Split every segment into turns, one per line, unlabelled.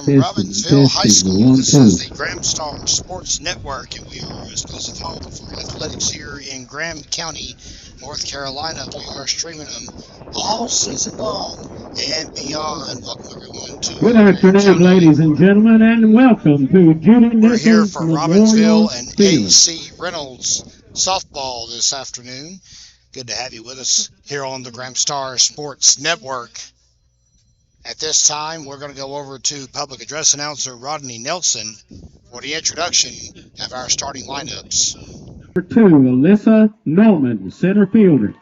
from Robbinsville High School. This is the Graham Star Sports Network, and we are exclusive home for athletics here in Graham County, North Carolina. We are streaming them all season long and beyond. Welcome everyone to
Good afternoon, ladies and gentlemen, and welcome to Judy
We're here for
Memorial
Robbinsville and
Field.
A.C.Reynolds softball this afternoon. Good to have you with us here on the Graham Star Sports Network. At this time, we're going to go over to public address announcer Rodney Nelson for the introduction of our starting lineups.
Number 2, Alyssa Norman, center fielder.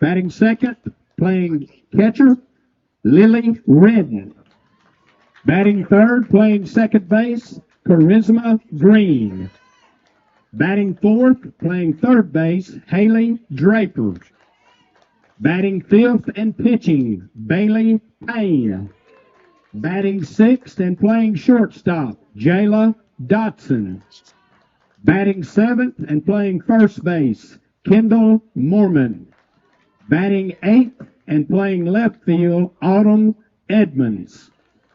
Batting second, playing catcher, Lily Redden. Batting third, playing second base, Charisma Green. Batting fourth, playing third base, Haley Draper. Batting fifth and pitching, Bailey Payne. Batting sixth and playing shortstop, Jayla Dotson. Batting seventh and playing first base, Kendall Mormon. Batting eighth and playing left field, Autumn Edmonds.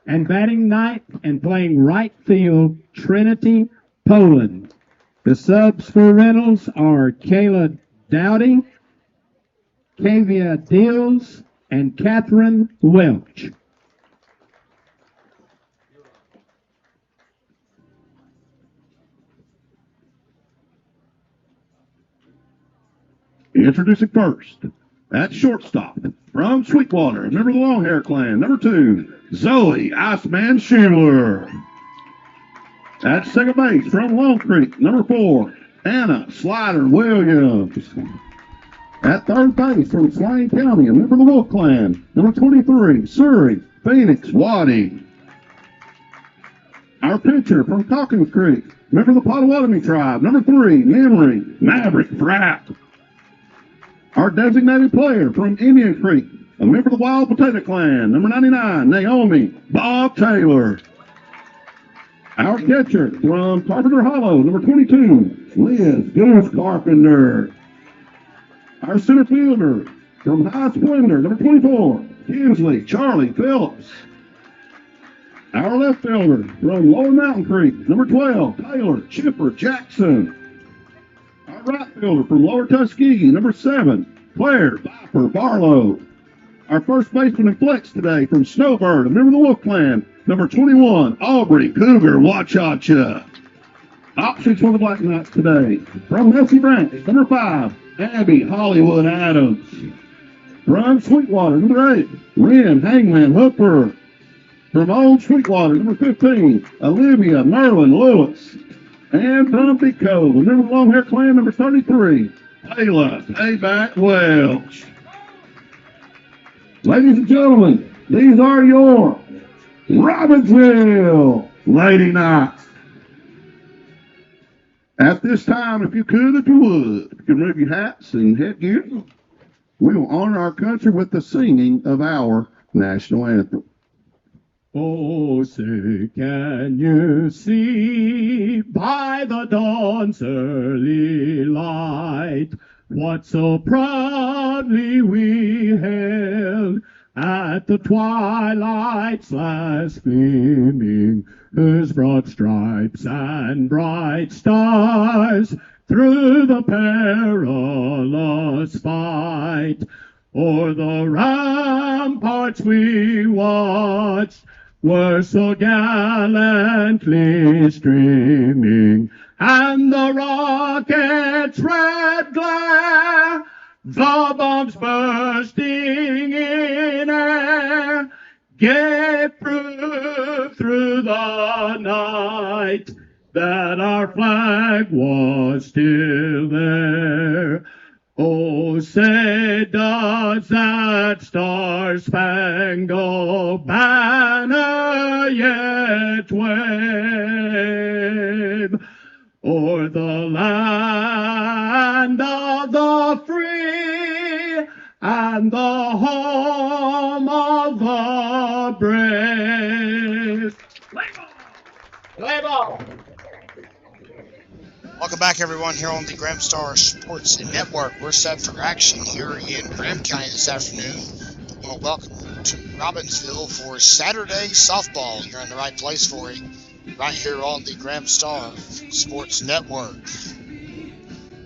And batting ninth and playing right field, Trinity Poland. The subs for Reynolds are Kayla Dowdy, Kavia Dills, and Catherine Welch.
Introducing first, at shortstop, from Sweetwater, member of the Long Hair Clan, number 2, Zoe Iceman Schuler. At second base, from Long Creek, number 4, Anna Slider Williams. At third base, from Swain County, a member of the Wolf Clan, number 23, Surrey Phoenix Waddy. Our pitcher from Calkins Creek, member of the Potawatomi tribe, number 3, Memory Maverick Frapp. Our designated player from Indian Creek, a member of the Wild Potato Clan, number 99, Naomi Bob Taylor. Our catcher from Carpenter Hollow, number 22, Liz Goose Carpenter. Our center fielder from High Splendor, number 24, Kinsley Charlie Phillips. Our left fielder from Lower Mountain Creek, number 12, Taylor Chipper Jackson. Our right fielder from Lower Tuskegee, number 7, Claire Viper Barlow. Our first baseman in flex today from Snowbird, a member of the Wolf Clan, number 21, Aubrey Cougar Wachacha. Options for the Black Knights today from Nessie Branch, number 5, Abby Hollywood Adams. From Sweetwater, number 8, Ren Hangman Hooper. From Old Sweetwater, number 15, Olivia Merlin Lewis. And from Big Cove, member of the Long Hair Clan, number 33, Ayla Payback Welch. Ladies and gentlemen, these are your Robbinsville Lady Knights. At this time, if you would, you can remove your hats and headgear. We will honor our country with the singing of our national anthem.
Oh, say, can you see by the dawn's early light what so proudly we hailed at the twilight's last gleaming, whose broad stripes and bright stars through the perilous fight o'er the ramparts we watched were so gallantly streaming, and the rocket's red glare, the bombs bursting in air, gave proof through the night that our flag was still there. Oh, say, does that star-spangled banner yet wave o'er the land of the free and the home of the brave? Play ball!
Welcome back, everyone, here on the Graham Star Sports Network. We're set for action here in Graham County this afternoon. I want to welcome you to Robbinsville for Saturday softball. You're in the right place for it, right here on the Graham Star Sports Network.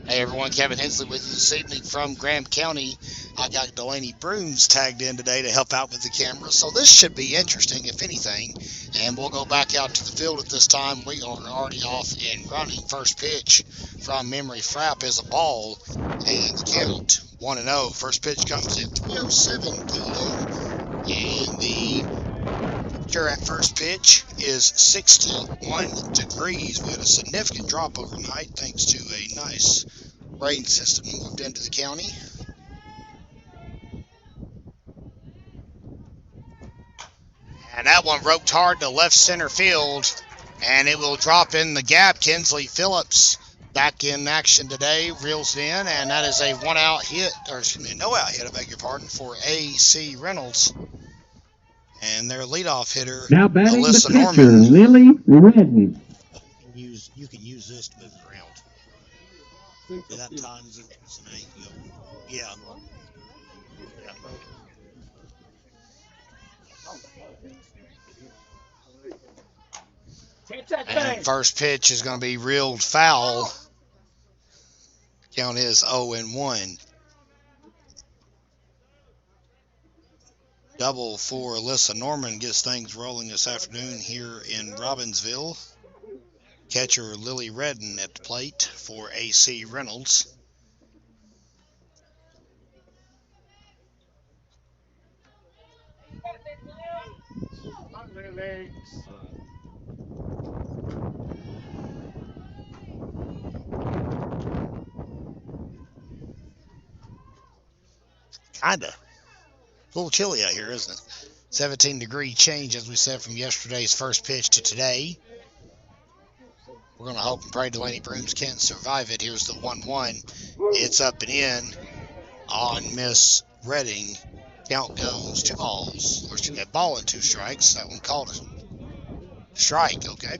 Hey everyone, Kevin Hensley with you this evening from Graham County. I got Delaney Brooms tagged in today to help out with the camera, so this should be interesting, if anything. And we'll go back out to the field at this time. We are already off and running. First pitch from Memory Frapp is a ball, and the count 1-0. First pitch comes in 3:07 p.m. And the temperature at first pitch is 61 degrees. We had a significant drop overnight thanks to a nice rain system moved into the county. And that one roped hard to left center field, and it will drop in the gap. Kinsley Phillips back in action today, reels it in, and that is a no-out hit, I beg your pardon, for A.C.Reynolds. And their leadoff hitter,
now batting
Alyssa
the pitcher,
Norman.
Lily Redden.
You can use this to move it around. See, that times it. So now you can go. Yeah. And first pitch is going to be reeled foul. Count is 0-1. Double for Alyssa Norman gets things rolling this afternoon here in Robbinsville. Catcher Lily Redden at the plate for A.C.Reynolds. Kinda. A little chilly out here, isn't it? 17-degree change, as we said, from yesterday's first pitch to today. We're going to hope and pray Delaney Brooms can't survive it. Here's the 1-1. It's up and in on Miss Redding. Count goes 2 balls. Or a ball and 2 strikes. That one called it. Strike, okay.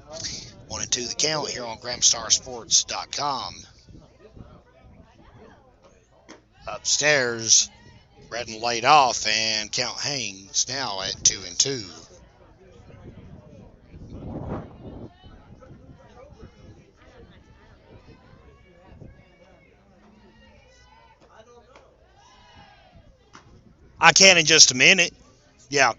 1-2 the count here on GrahamStarSports.com. Upstairs, Redden laid off, and count hangs now at 2-2. I can in just a minute. Yeah.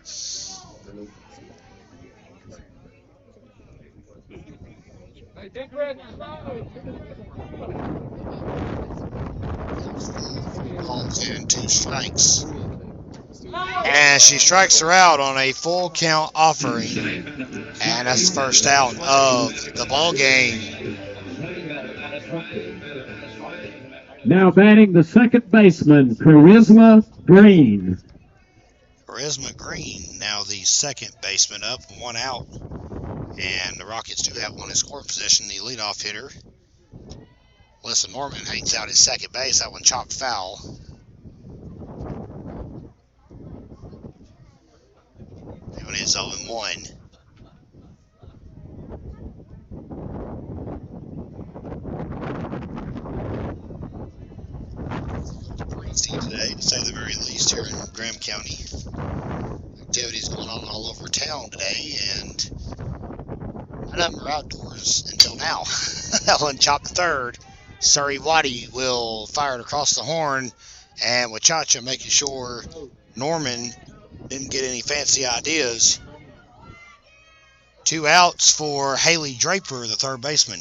Balls in 2 strikes. And she strikes her out on a full count offering. And that's the first out of the ball game.
Now batting the second baseman, Charisma Green.
Charisma Green, now the second baseman up, 1 out. And the Rockets do have one in scoring position, the leadoff hitter. Alyssa Norman hangs out at second base. That one chopped foul. That one is 0-1. Breezy today, to say the very least, here in Graham County. Activities going on all over town today, and none of them are outdoors until now. That one chopped third. Surrey Waddy will fire it across the horn, and Wachacha making sure Norman didn't get any fancy ideas. 2 outs for Haley Draper, the third baseman.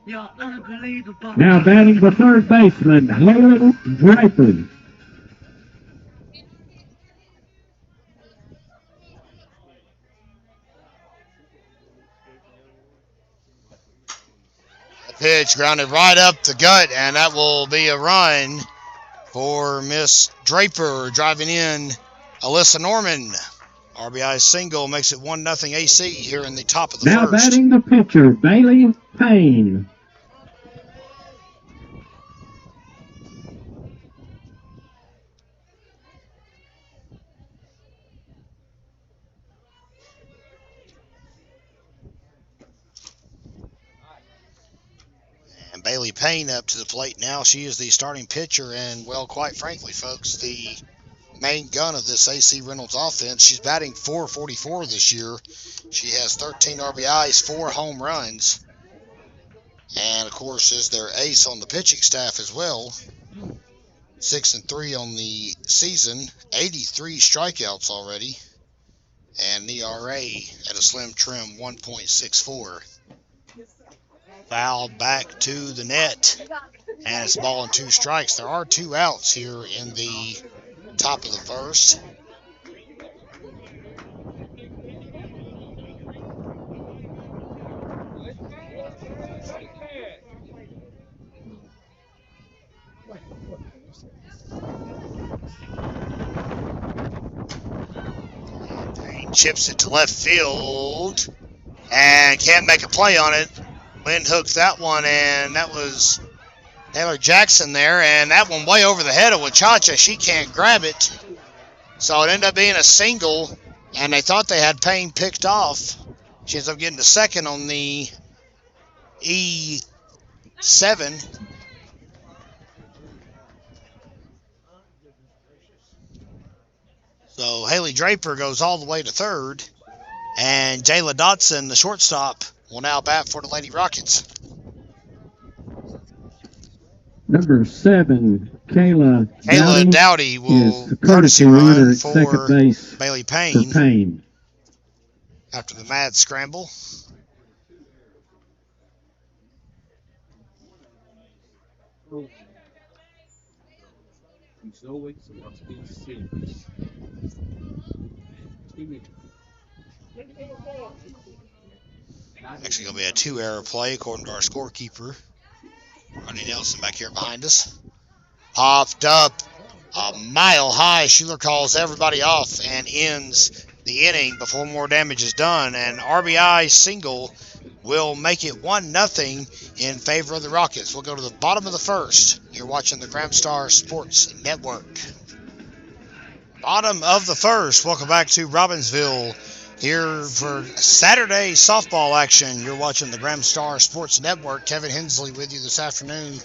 Now batting the third baseman, Haley Draper.
Pitch grounded right up the gut, and that will be a run for Miss Draper. Driving in Alyssa Norman. RBI single makes it 1-0 AC here in the top of the
now
first.
Now batting the pitcher, Bailey Payne.
Bailey Payne up to the plate now. She is the starting pitcher, and, well, quite frankly, folks, the main gun of this A.C. Reynolds offense. She's batting .444 this year. She has 13 RBIs, 4 home runs, and of course is their ace on the pitching staff as well. 6-3 on the season, 83 strikeouts already, and ERA at a slim trim 1.64. Foul back to the net, and it's ball and 2 strikes. There are 2 outs here in the top of the first. Payne chips it to left field and can't make a play on it. Wind hooked that one, and that was Taylor Jackson there, and that one way over the head of Wachacha. She can't grab it. So it ended up being a single, and they thought they had Payne picked off. She ends up getting the second on the E7. So Haley Draper goes all the way to third, and Jayla Dotson, the shortstop, will now bat for the Lady Rockets.
Number 7,
Kayla Dowdy will
courtesy runner at second
for
base
Bailey
for
Payne
Payne.
after the mad scramble. Actually going to be a 2-error play according to our scorekeeper. Ronnie Nelson back here behind us. Popped up a mile high. Schuler calls everybody off and ends the inning before more damage is done. An RBI single will make it 1-0 in favor of the Rockets. We'll go to the bottom of the first. You're watching the Gramstar Sports Network. Bottom of the first. Welcome back to Robbinsville here for Saturday softball action. You're watching the Gramstar Sports Network. Kevin Hensley with you this afternoon,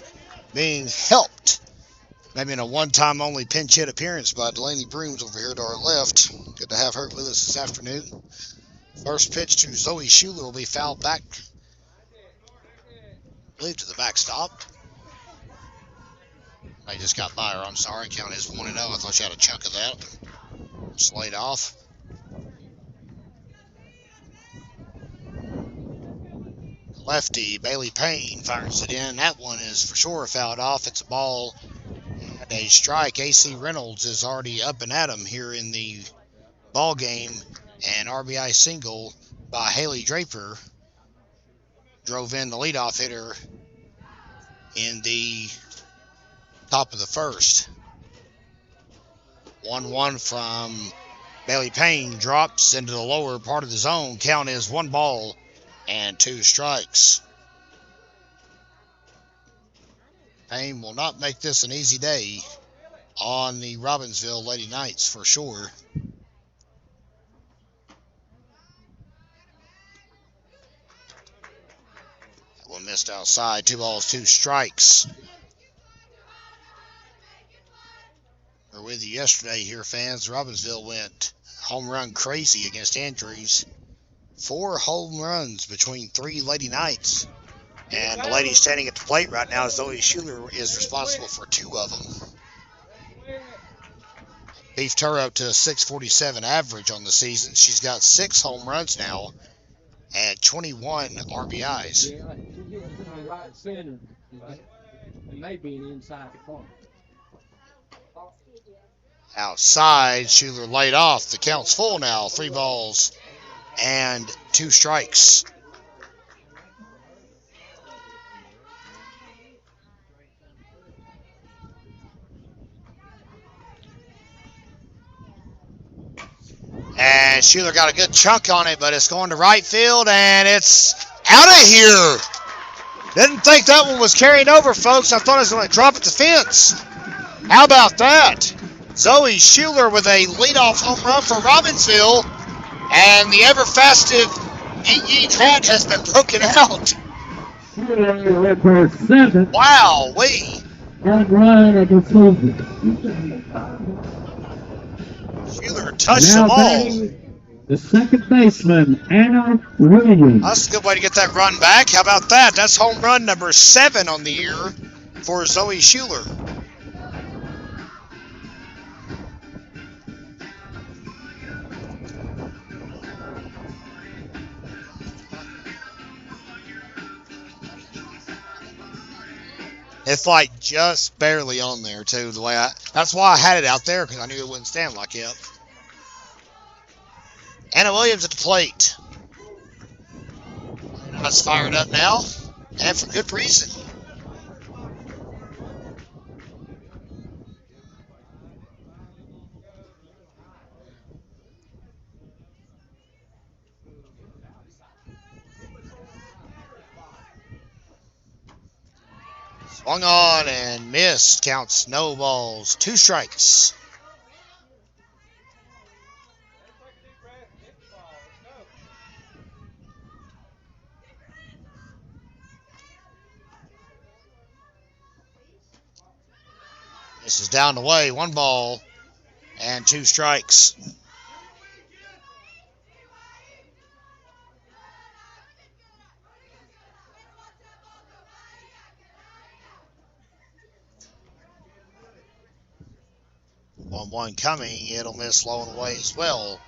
being helped maybe in a one-time only pinch hit appearance by Delaney Brooms over here to our left. Good to have her with us this afternoon. First pitch to Zoe Schuler will be fouled back, I believe, to the backstop. I just got by her. I'm sorry. Count is 1-0. I thought you had a chunk of that. Just laid off. Lefty Bailey Payne fires it in. That one is for sure fouled off. It's a ball and a strike. A.C. Reynolds is already up and at him here in the ball game. An RBI single by Haley Draper drove in the leadoff hitter in the top of the first. 1-1 from Bailey Payne, drops into the lower part of the zone. Count is 1 ball and 2 strikes. Payne will not make this an easy day on the Robbinsville Lady Knights for sure. That one missed outside. 2 balls, 2 strikes. We were with you yesterday here, fans. Robbinsville went home run crazy against Andrews. 4 home runs between 3 Lady Knights. And the lady standing at the plate right now, Zoe Schuler, is responsible for 2 of them. Beefed her up to a .647 average on the season. She's got 6 home runs now and 21 RBIs. Outside, Schuler laid off. The count's full now. 3 balls and 2 strikes. And Schuler got a good chunk on it, but it's going to right field, and it's out of here. Didn't think that one was carried over, folks. I thought it was going to drop at the fence. How about that? Zoe Schuler with a leadoff home run for Robbinsville, and the ever-festive Yeet hat has been broken out.
Number 7.
Wow, we.
And Ryan against Lucas.
Schuler touched
Now
them all.
batting the second baseman, Anna Williams.
That's a good way to get that run back. How about that? That's home run number 7 on the year for Zoe Schuler. It's like just barely on there too. That's why I had it out there, because I knew it wouldn't stand like it. Anna Williams at the plate. That's fired up now, and for good reason. Swung on and missed. Counts no balls. 2 strikes. This is down the way. 1 ball and 2 strikes. One coming. It'll miss low and away as well.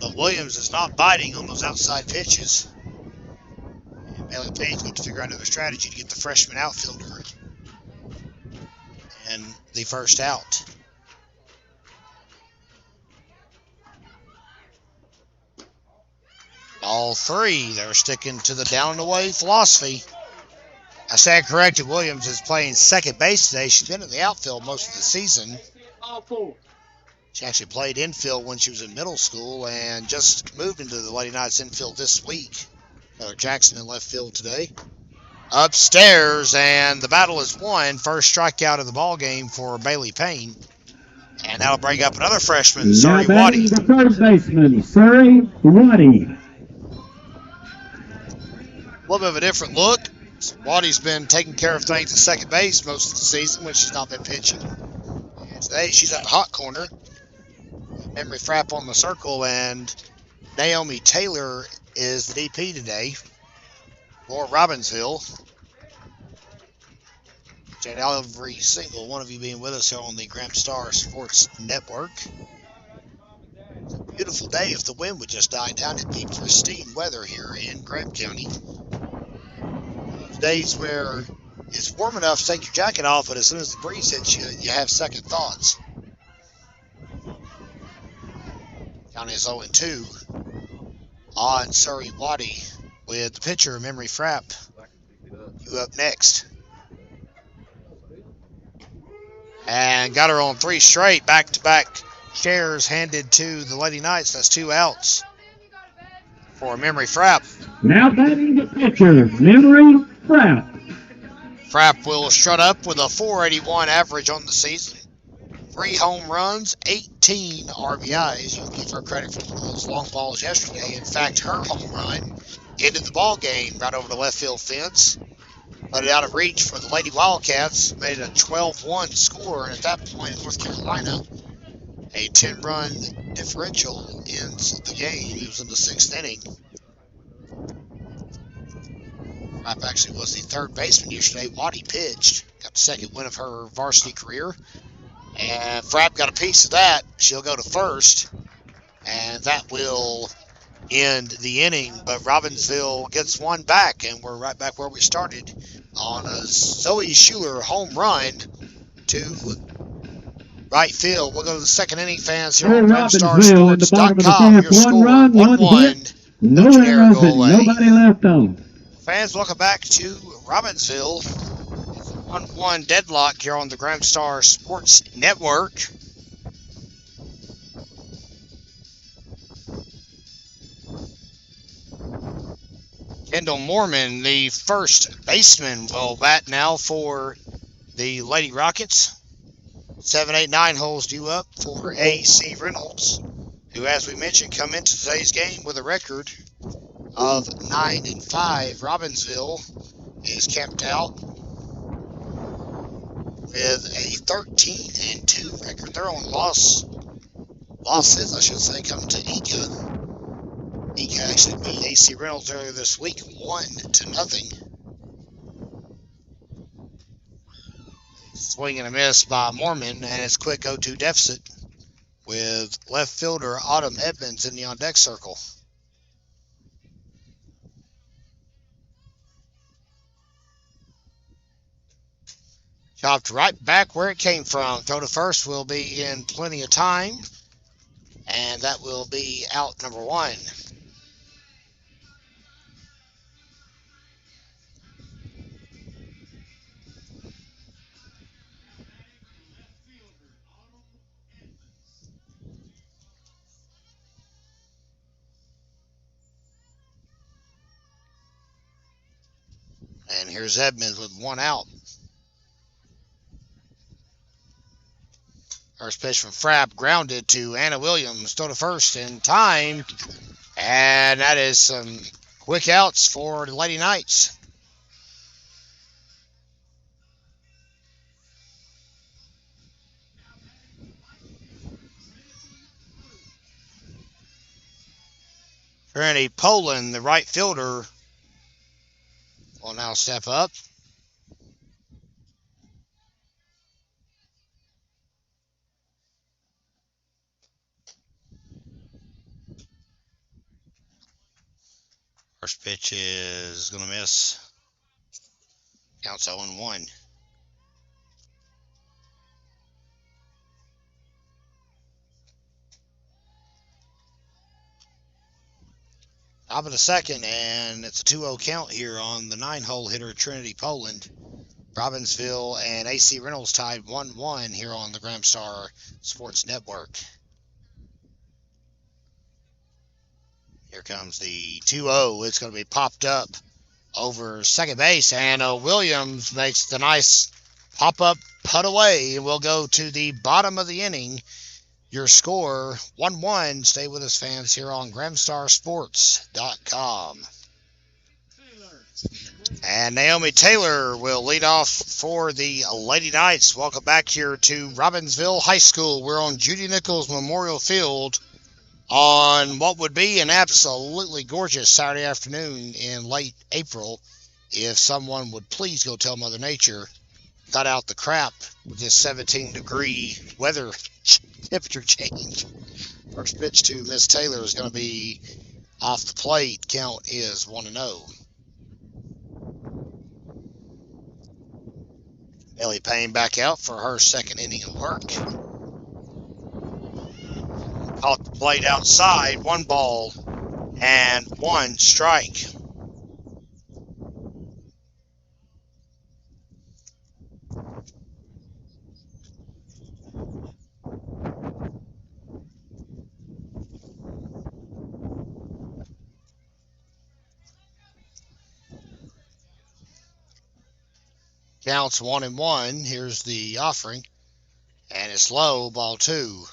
But Williams is not biting on those outside pitches. And Bailey Payne's going to figure out another strategy to get the freshman outfielder and the first out. All 3, they're sticking to the down and away philosophy. I stand corrected. Williams is playing second base today. She's been in the outfield most of the season. She actually played infield when she was in middle school and just moved into the Lady Knights infield this week. Jackson in left field today. Upstairs, and the battle is won. First strikeout of the ball game for Bailey Payne. And that'll bring up another freshman, Surrey Waddy.
The first baseman, Surrey Waddy.
A little bit of a different look. Waddy's been taking care of things at second base most of the season when she's not been pitching. And today she's at the hot corner. Memory Frapp on the circle, and Naomi Taylor is the DP today for Robbinsville. Appreciate every single one of you being with us here on the Gramstar Sports Network. It's a beautiful day. If the wind would just die down, it'd be pristine weather here in Graham County. Days where it's warm enough to take your jacket off, but as soon as the breeze hits you, you have second thoughts. County is 0-2 on Surrey Waddy with the pitcher, Memory Frapp. You up next. And got her on 3 straight, back-to-back shares handed to the Lady Knights. That's 2 outs for Memory Frapp.
Now batting the pitcher, Memory Frapp.
Frapp will strut up with a .481 average on the season. 3 home runs, 18 RBIs. You'll give her credit for one of those long balls yesterday. In fact, her home run ended the ball game right over the left field fence. Let it out of reach for the Lady Wildcats. Made a 12-1 score, and at that point, North Carolina, a 10-run differential ends the game. It was in the 6th inning. Frapp actually was the third baseman yesterday. Waddy pitched. Got the second win of her varsity career. And Frapp got a piece of that. She'll go to first. And that will end the inning. But Robbinsville gets one back. And we're right back where we started on a Zoe Schuler home run to right field. We'll go to the second inning, fans, here on GramstarSports.com. Your score, 1-1.
No errors, nobody left on.
Fans, welcome back to Robbinsville. 1-1 deadlock here on the Gramstar Sports Network. Kendall Mormon, the first baseman, will bat now for the Lady Rockets. 7, 8, 9 holes due up for A.C.Reynolds, who, as we mentioned, come into today's game with a record of 9-5. Robbinsville is camped out with a 13-2 record. Their only loss losses, I should say, come to Ika. Ika actually beat A.C.Reynolds earlier this week, 1-0. Swing and a miss by Mormon, and it's quick 0-2 deficit with left fielder Autumn Edmonds in the on-deck circle. Chopped right back where it came from. Throw to first will be in plenty of time, and that will be out number 1. And here's Edmonds with 1 out. First pitch from Frapp, grounded to Anna Williams. Throw to first in time. And that is some quick outs for the Lady Knights. Trinity Poland, the right fielder, will now step up. First pitch is going to miss. Counts 0-1. Top of the second, and it's a 2-0 count here on the 9-hole hitter Trinity Poland. Robbinsville and A.C.Reynolds tied 1-1 here on the Gramstar Sports Network. Here comes the 2-0. It's going to be popped up over second base, and Williams makes the nice pop-up put away. We'll go to the bottom of the inning. Your score, 1-1. Stay with us, fans, here on GramstarSports.com. And Naomi Taylor will lead off for the Lady Knights. Welcome back here to Robbinsville High School. We're on Judy Nichols Memorial Field on what would be an absolutely gorgeous Saturday afternoon in late April, if someone would please go tell Mother Nature, cut out the crap with this 17-degree weather temperature change. First pitch to Miss Taylor is going to be off the plate. Count is 1-0. Ellie Payne back out for her second inning of work. Caught the plate outside, 1 ball and 1 strike. Counts 1-1. Here's the offering, and it's low, ball 2.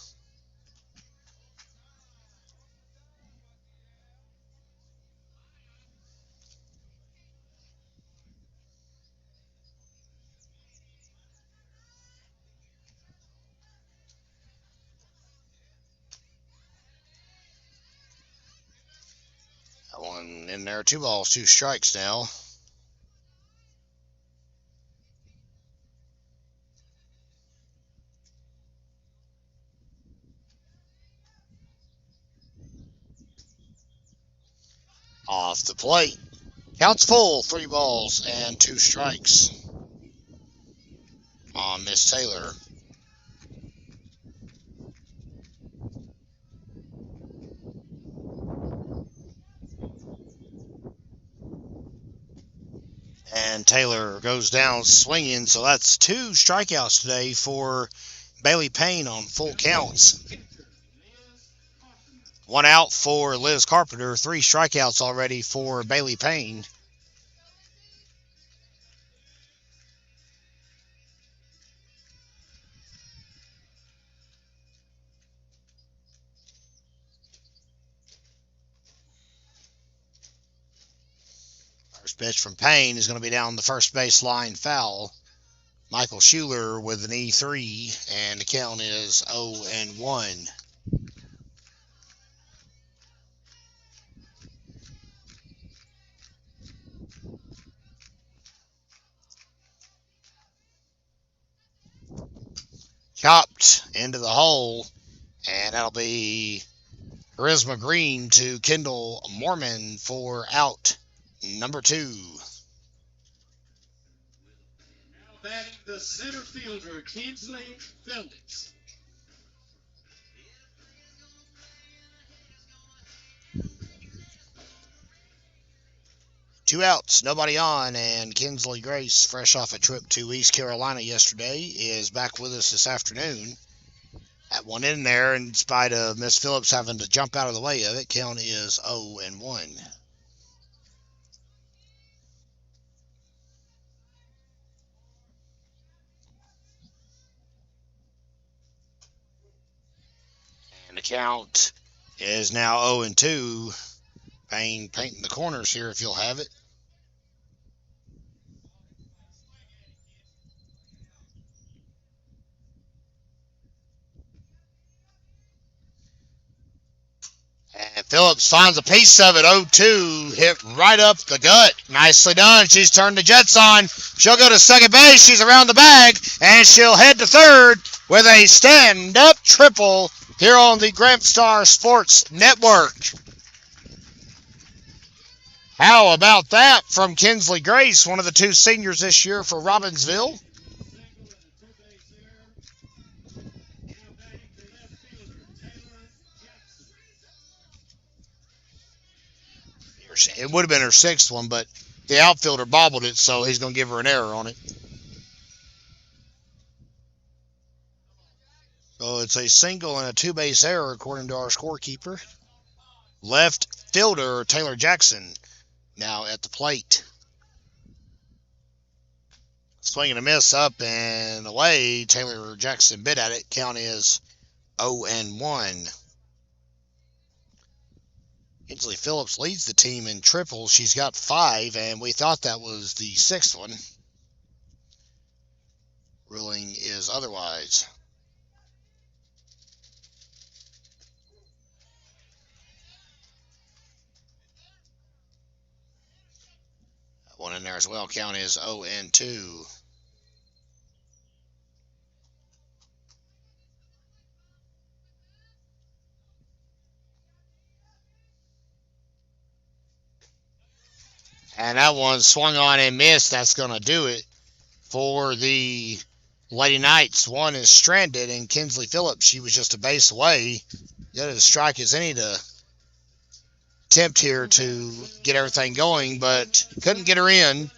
That one in there, 2 balls, 2 strikes now. Off the plate. Counts full, 3 balls and 2 strikes on Miss Taylor. And Taylor goes down swinging, so that's 2 strikeouts today for Bailey Payne on full counts. 1 out for Liz Carpenter, 3 strikeouts already for Bailey Payne. First pitch from Payne is going to be down the first base line foul. Michael Schuler with an E3, and the count is 0-1. chopped into the hole, and that'll be Charisma Green to Kendall Mormon for out number 2.
Now batting the center fielder, Kingsley Phillips.
2 outs, nobody on, and Kinsley Grace, fresh off a trip to East Carolina yesterday, is back with us this afternoon. That one in there, in spite of Miss Phillips having to jump out of the way of it, count is 0-1. And the count is now 0-2. Payne painting the corners here if you'll have it. And Phillips finds a piece of it. 0-2. Hit right up the gut. Nicely done. She's turned the Jets on. She'll go to second base. She's around the bag. And she'll head to third with a stand-up triple here on the Gramstar Sports Network. How about that from Kinsley Grace, one of the 2 seniors this year for Robbinsville? It would have been her 6th one, but the outfielder bobbled it, so he's going to give her an error on it. So it's a single and a 2-base error, according to our scorekeeper. Left fielder Taylor Jackson now at the plate. Swing and a miss up and away. Taylor Jackson bit at it. Count is 0-1. Kinsley Phillips leads the team in triples. She's got 5, and we thought that was the 6th one. Ruling is otherwise. That one in there as well. Count is 0-2. And that one swung on and missed. That's going to do it for the Lady Knights. One is stranded, and Kinsley Phillips, she was just a base away. Got as strike as any to attempt here to get everything going, but couldn't get her in.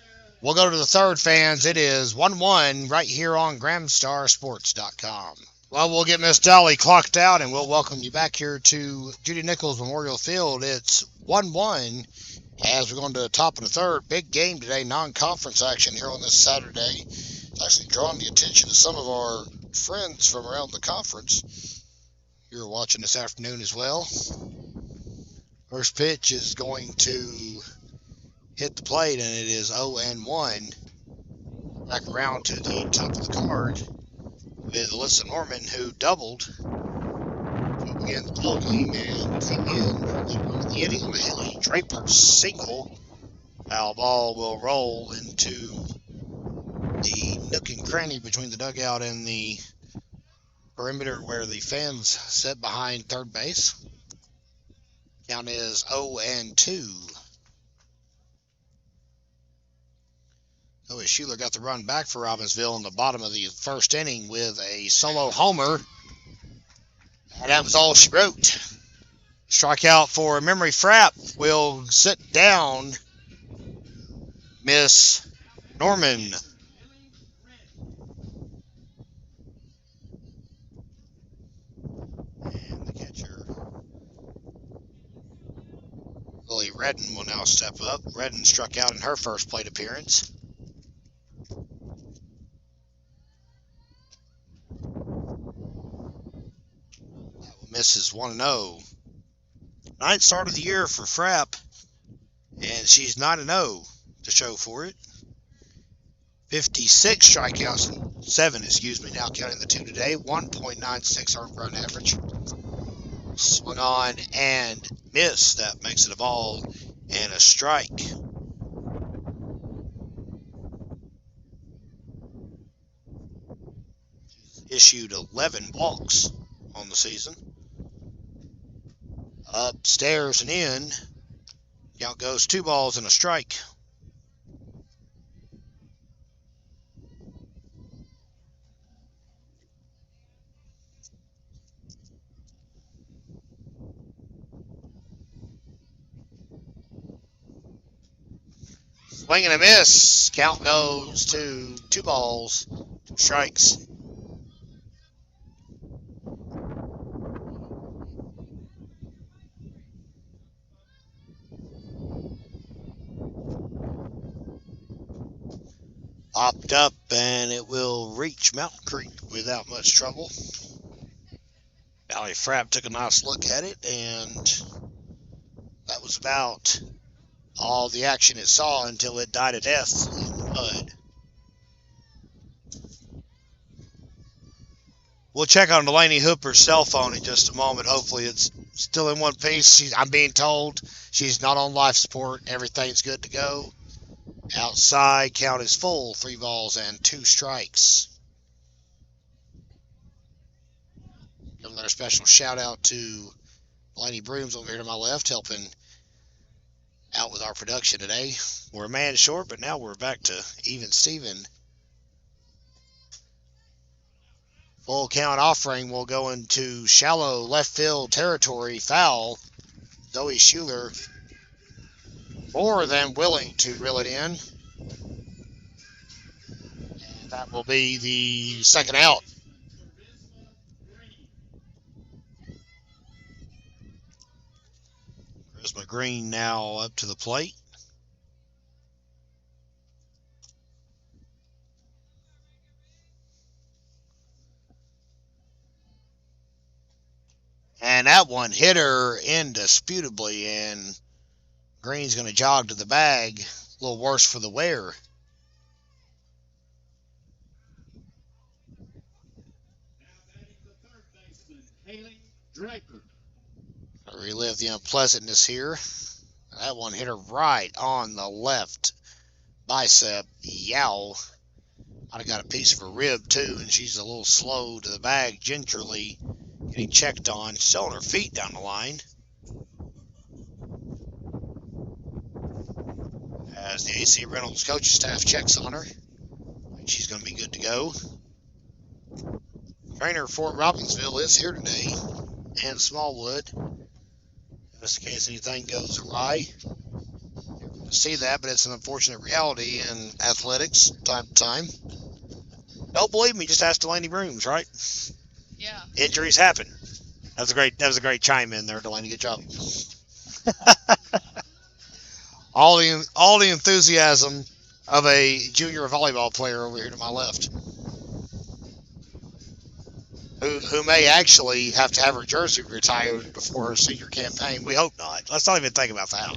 We'll go to the third, fans. It is 1-1 right here on GramstarSports.com. Well, we'll get Miss Dolly clocked out, and we'll welcome you back here to Judy Nichols Memorial Field. It's 1-1 as we're going to the top of the third. Big game today, non-conference action here on this Saturday. It's actually drawing the attention of some of our friends from around the conference. You're watching this afternoon as well. First pitch is going to hit the plate, and it is 0-1. Back around to the top of the card with Alyssa Norman, who doubled to begin the ball game and came in from the inning on a Haley Draper single. Foul ball will roll into the nook and cranny between the dugout and the perimeter where the fans sit behind third base. Count is 0-2. Zoe Schuler got the run back for Robbinsville in the bottom of the first inning with a solo homer. And that was all she wrote. Strikeout for Memory Frapp will sit down Miss Norman. And the catcher, Lily Redden, will now step up. Redden struck out in her first plate appearance. Misses 1-0. Ninth start of the year for Frapp, and she's 9-0 to show for it. 56 strikeouts, 7, now counting the 2 today. 1.96 earned run average. Swung on and missed. That makes it a ball and a strike. issued 11 walks on the season. Upstairs and in, count goes 2 balls and a strike. Swing and a miss. Count goes to 2 balls, 2 strikes. Popped up, and it will reach Mountain Creek without much trouble. Valley Frapp took a nice look at it, and that was about all the action it saw until it died a death in the mud. We'll check on Delaney Hooper's cell phone in just a moment. Hopefully it's still in one piece. I'm being told she's not on life support. Everything's good to go. Outside, count is full. 3 balls and 2 strikes. Give another special shout out to Delaney Brooms over here to my left, helping out with our production today. We're a man short, but now we're back to even Steven. Full count offering will go into shallow left field territory. Foul. Zoe Schuler more than willing to reel it in. And that will be the second out. Charisma Green now up to the plate. And that one hit her indisputably, and Green's going to jog to the bag. A little worse for the wear. Relive the unpleasantness here. That one hit her right on the left bicep. Yow. I'd have got a piece of her rib too, and she's a little slow to the bag, gingerly getting checked on. She's on her feet down the line. As the A.C.Reynolds coaching staff checks on her, she's going to be good to go. Trainer for Robbinsville is here today, and Smallwood, just in case anything goes awry. See that, but it's an unfortunate reality in athletics, time to time. Don't believe me, just ask Delaney Brooms, right?
Yeah.
Injuries happen. That was a great chime in there, Delaney. Good job. all the enthusiasm of a junior volleyball player over here to my left, who may actually have to have her jersey retired before her senior campaign. We hope not. Let's not even think about that.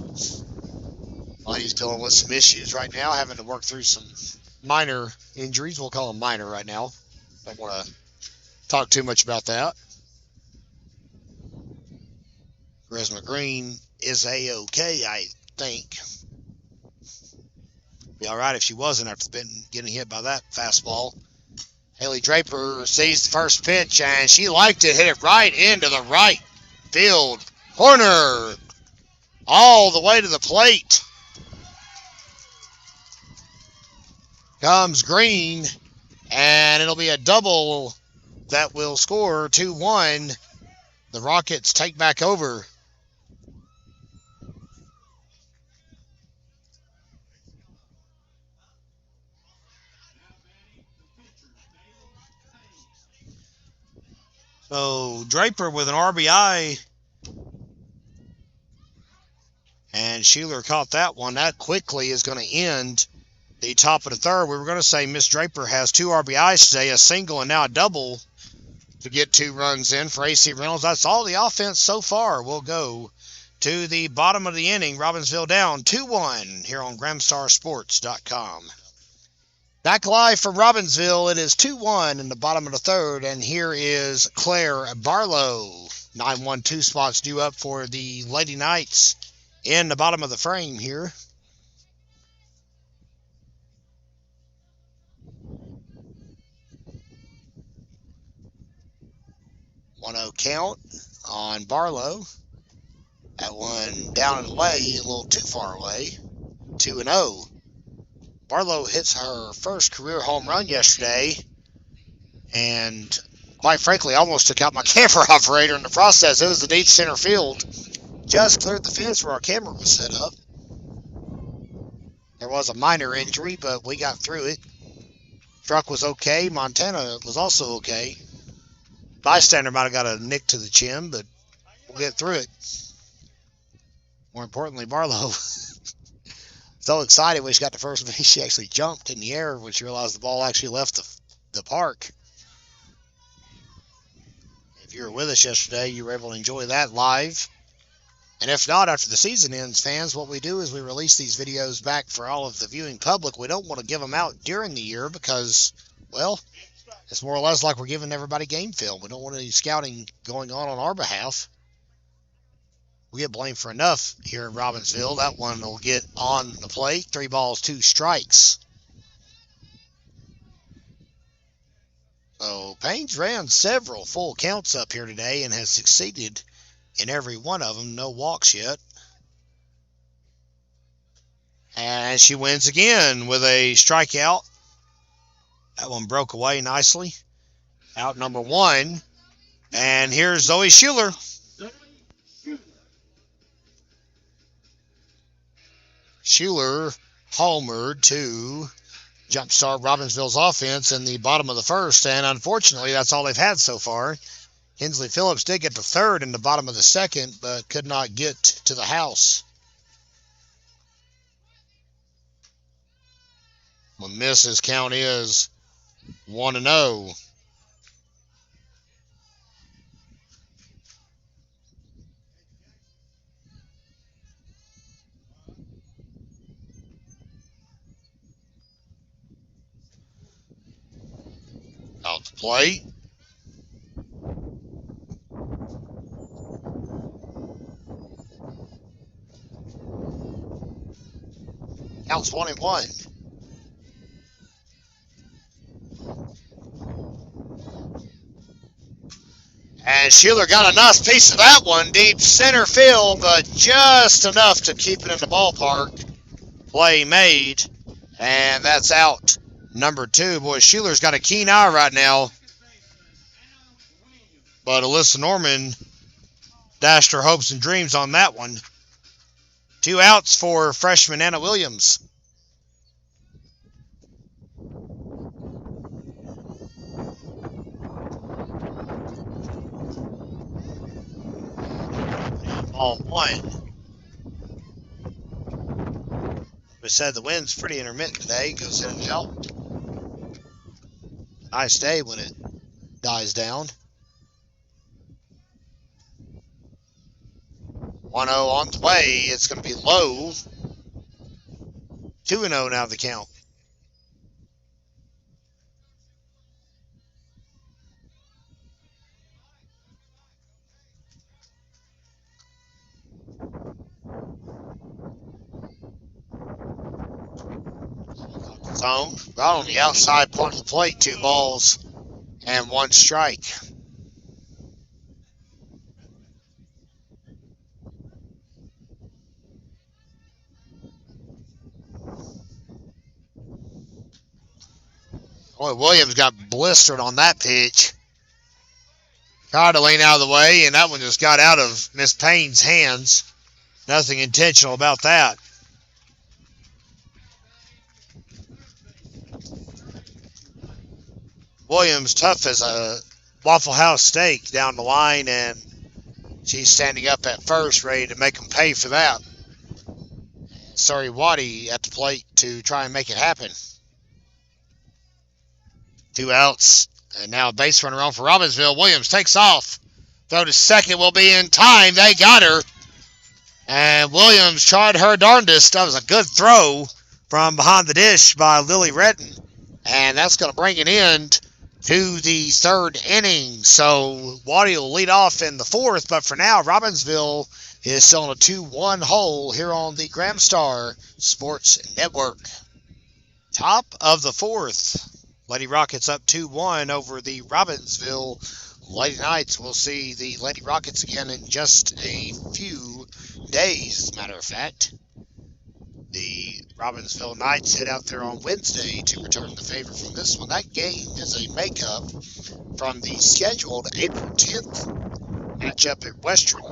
Delaney's dealing with some issues right now, having to work through some minor injuries. We'll call them minor right now. Don't want to talk too much about that. Charisma Green is A-OK, I think. Be all right if she wasn't after getting hit by that fastball. Haley Draper sees the first pitch, and she liked it. Hit it right into the right field corner. All the way to the plate comes Green, and it'll be a double that will score 2-1. The Rockets take back over. So Draper with an RBI, and Schuler caught that one. That quickly is going to end the top of the third. We were going to say Miss Draper has 2 RBIs today, a single and now a double to get 2 runs in for A.C.Reynolds. That's all the offense so far. We'll go to the bottom of the inning. Robbinsville down 2-1 here on GramStarSports.com. Back live from Robbinsville, it is 2-1 in the bottom of the third, and here is Claire Barlow. 9-1-2 spots due up for the Lady Knights in the bottom of the frame here. 1-0 count on Barlow. That one down and away, a little too far away. 2-0. Barlow hits her first career home run yesterday, and quite frankly, almost took out my camera operator in the process. It was the deep center field. Just cleared the fence where our camera was set up. There was a minor injury, but we got through it. Truck was okay. Montana was also okay. Bystander might have got a nick to the chin, but we'll get through it. More importantly, Barlow so excited when she got to first base, she actually jumped in the air when she realized the ball actually left the park. If you were with us yesterday, you were able to enjoy that live. And if not, after the season ends, fans, what we do is we release these videos back for all of the viewing public. We don't want to give them out during the year because, well, it's more or less like we're giving everybody game film. We don't want any scouting going on our behalf. We get blamed for enough here in Robbinsville. That one will get on the plate. 3 balls, 2 strikes. So Payne's ran several full counts up here today and has succeeded in every one of them. No walks yet. And she wins again with a strikeout. That one broke away nicely. Out number 1. And here's Zoe Schuler. Schuler homered to jumpstart Robbinsville's offense in the bottom of the first, and unfortunately, that's all they've had so far. Hensley Phillips did get to third in the bottom of the second, but could not get to the house. When misses, count is 1-0. Out the plate. Counts 1-1. And Schuler got a nice piece of that one, deep center field, but just enough to keep it in the ballpark. Play made, and that's out. Number 2. Boy, Schuler's got a keen eye right now. But Alyssa Norman dashed her hopes and dreams on that one. 2 outs for freshman Anna Williams. Ball 1. We said the wind's pretty intermittent today. Goes in and out. Nice day when it dies down. 1-0 on the way. It's going to be low. 2-0 now the count. Zone, right on the outside part of the plate, 2 balls and 1 strike. Boy, Williams got blistered on that pitch. Tried to lean out of the way, and that one just got out of Miss Payne's hands. Nothing intentional about that. Williams tough as a Waffle House steak down the line, and she's standing up at first ready to make them pay for that. Surrey Waddy at the plate to try and make it happen. 2 outs, and now a base runner on for Robbinsville. Williams takes off. Throw to second will be in time. They got her. And Williams tried her darndest. That was a good throw from behind the dish by Lily Redden. And that's going to bring an end to the 3rd inning. So Waddy will lead off in the 4th, but for now, Robbinsville is still in a 2-1 hole here on the Gramstar Sports Network. Top of the 4th. Lady Rockets up 2-1 over the Robbinsville Lady Knights will see the Lady Rockets again in just a few days, as a matter of fact. The Robbinsville Knights head out there on Wednesday to return the favor from this one. That game is a makeup from the scheduled April 10th matchup at Western.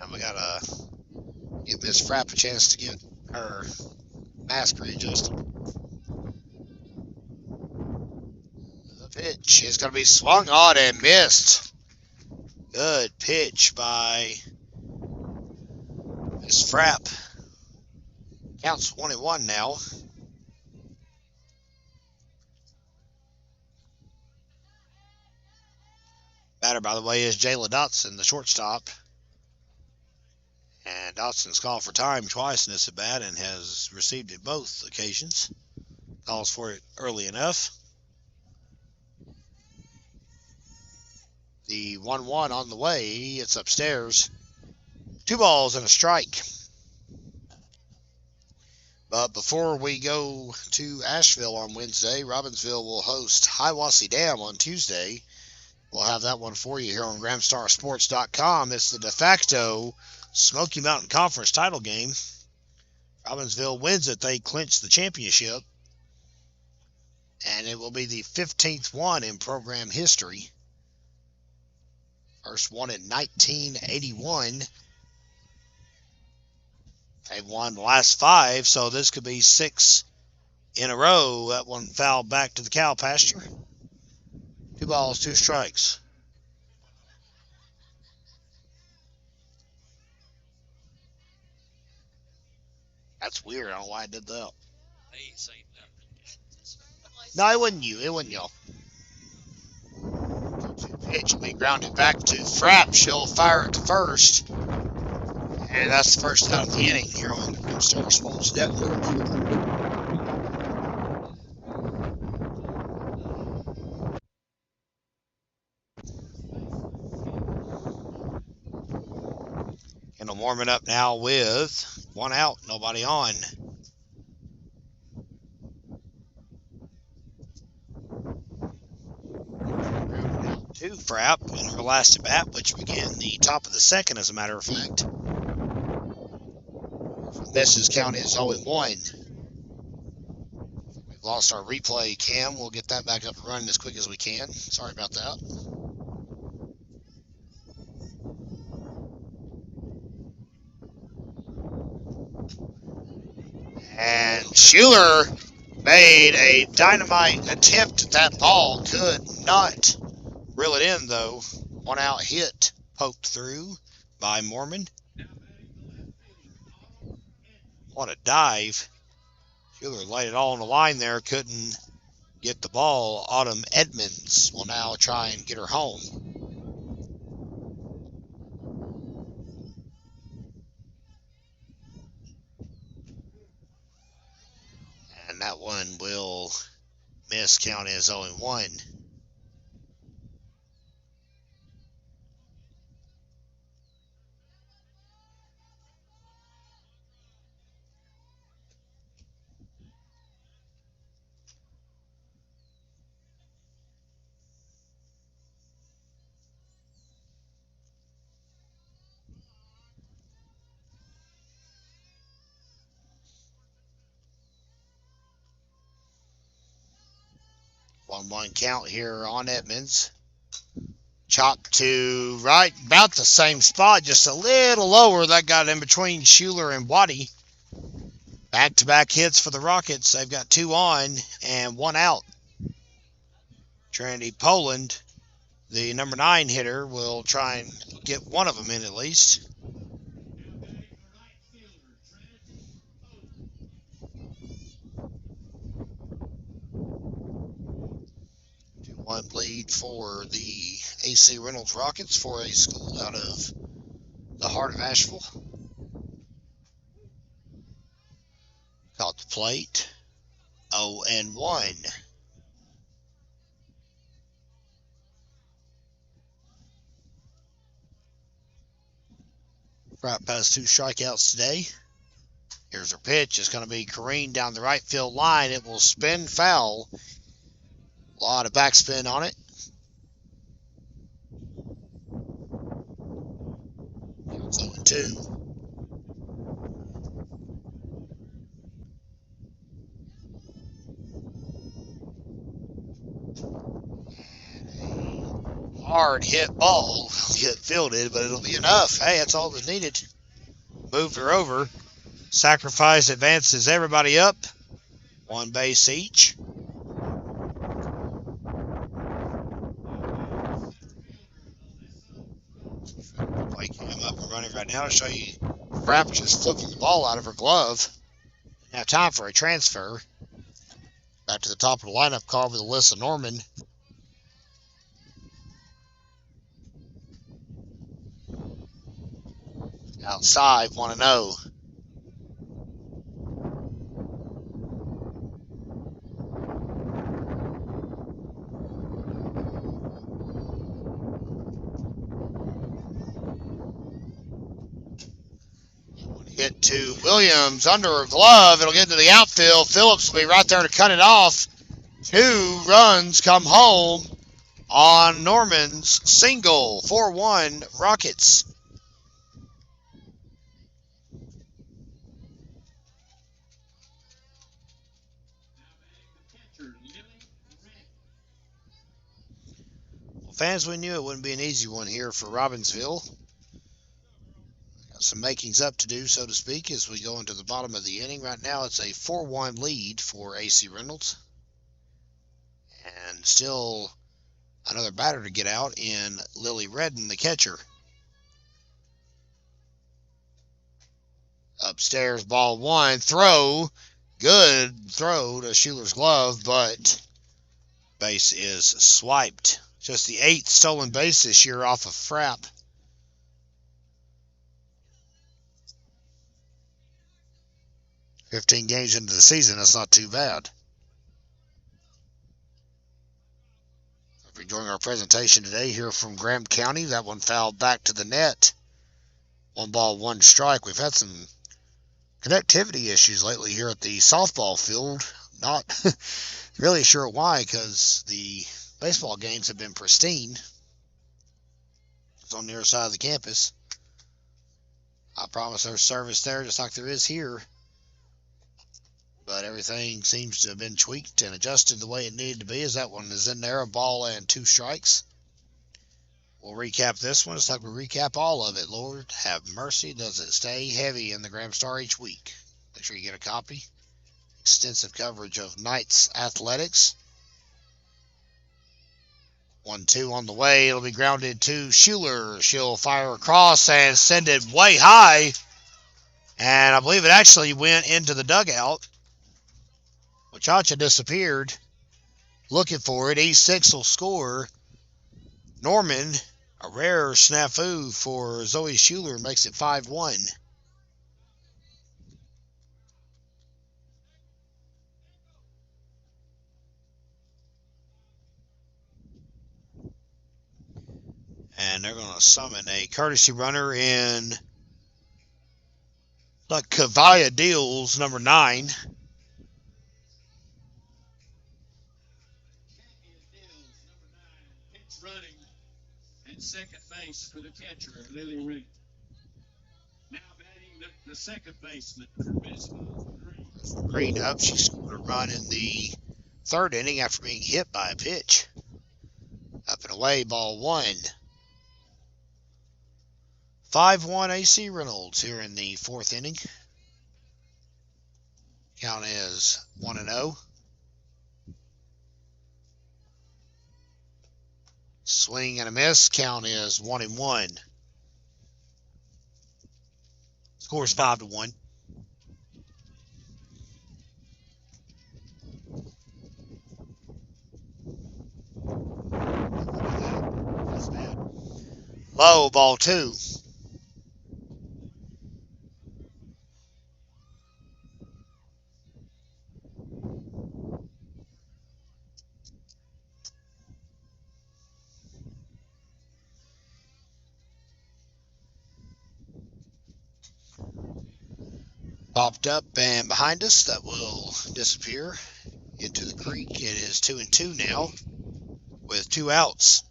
And we gotta give Miss Frapp a chance to get her mask readjusted. The pitch is gonna be swung on and missed. Good pitch by Miss Frapp. Counts 21 now. Batter, by the way, is Jayla Dotson, the shortstop. And Dotson's called for time twice in this at bat and has received it both occasions. Calls for it early enough. The 1-1 on the way. It's upstairs. 2 balls and a strike. But before we go to Asheville on Wednesday, Robbinsville will host Hiawassee Dam on Tuesday. We'll have that one for you here on GramStarSports.com. It's the de facto Smoky Mountain Conference title game. Robbinsville wins it. They clinch the championship. And it will be the 15th one in program history. First one in 1981. They've won the last 5, so this could be 6 in a row. That one fouled back to the cow pasture. 2 balls, 2 strikes. That's weird. I don't know why I did that. No, it wasn't you. It wasn't y'all. Pitch will be grounded back to Frapp. She'll fire it to first. And that's the first out of the inning here on the Gramstar Sports Network. And I'm warming up now with 1 out, nobody on. To Frapp in her last at bat, which began the top of the second, as a matter of fact. Message count is 0-1. We've lost our replay cam. We'll get that back up and running as quick as we can. Sorry about that. And Schuler made a dynamite attempt at that ball. Could not reel it in, though. 1 out hit poked through by Mormon. What a dive. Schuler laid it all on the line there. Couldn't get the ball. Autumn Edmonds will now try and get her home. And that one will miss. Count is 0-1. One count here on Edmonds. Chopped to right, about the same spot, just a little lower. That got in between Schuler and Waddy. Back-to-back hits for the Rockets. They've got 2 on and 1 out. Trinity Poland, the number 9 hitter, will try and get one of them in at least. 2-1 lead for the A.C.Reynolds Rockets for a school out of the heart of Asheville. Caught the plate. 0-1. Frapp has 2 strikeouts today. Here's her pitch. It's going to be careened down the right field line. It will spin foul A lot of backspin on it. It's 0-2. Hard hit ball. Get fielded, but it'll be enough. Hey, that's all that's needed. Moved her over. Sacrifice advances everybody up. One base each. Blake him up and running right now to show you Frapp just flipping the ball out of her glove. Now time for a transfer. Back to the top of the lineup call with Alyssa Norman. Outside, 1-0. Hit to Williams under her glove. It'll get into the outfield. Phillips will be right there to cut it off. 2 runs come home on Norman's single. 4-1 Rockets. Well, fans, we knew it wouldn't be an easy one here for Robbinsville. Got some makings up to do, so to speak, as we go into the bottom of the inning. Right now, it's a 4-1 lead for A.C.Reynolds. And still another batter to get out in Lily Redden, the catcher. Upstairs, ball 1. Throw. Good throw to Schuler's glove, but base is swiped. Just the 8th stolen base this year off of Frapp. 15 games into the season, that's not too bad. If you're enjoying our presentation today here from Graham County, that one fouled back to the net. 1 ball, 1 strike. We've had some connectivity issues lately here at the softball field. Not really sure why, because the baseball games have been pristine. It's on the other side of the campus. I promise there's service there just like there is here. But everything seems to have been tweaked and adjusted the way it needed to be, as that one is in there, 1 ball and 2 strikes. We'll recap this one just like we recap all of it. Lord have mercy, does it stay heavy in the Graham Star each week? Make sure you get a copy. Extensive coverage of Knights athletics. 1-2 on the way. It'll be grounded to Schuler. She'll fire across and send it way high. And I believe it actually went into the dugout. Wachacha disappeared. Looking for it. E6 will score. Norman, a rare snafu for Zoe Schuler, makes it 5-1. And they're going to summon a courtesy runner in the Kavaya Deals, number 9.
Second base for the catcher, Lily Reed. Now batting the second baseman for Bismarck.
Green up. She scored a run in the 3rd inning after being hit by a pitch. Up and away, ball 1. 5-1 A.C.Reynolds here in the 4th inning. Count is 1-0. Swing and a miss. Count is 1-1. Score is 5-1. That's bad. Low, ball 2. Popped up and behind us, that will disappear into the creek. It is 2-2 now with 2 outs.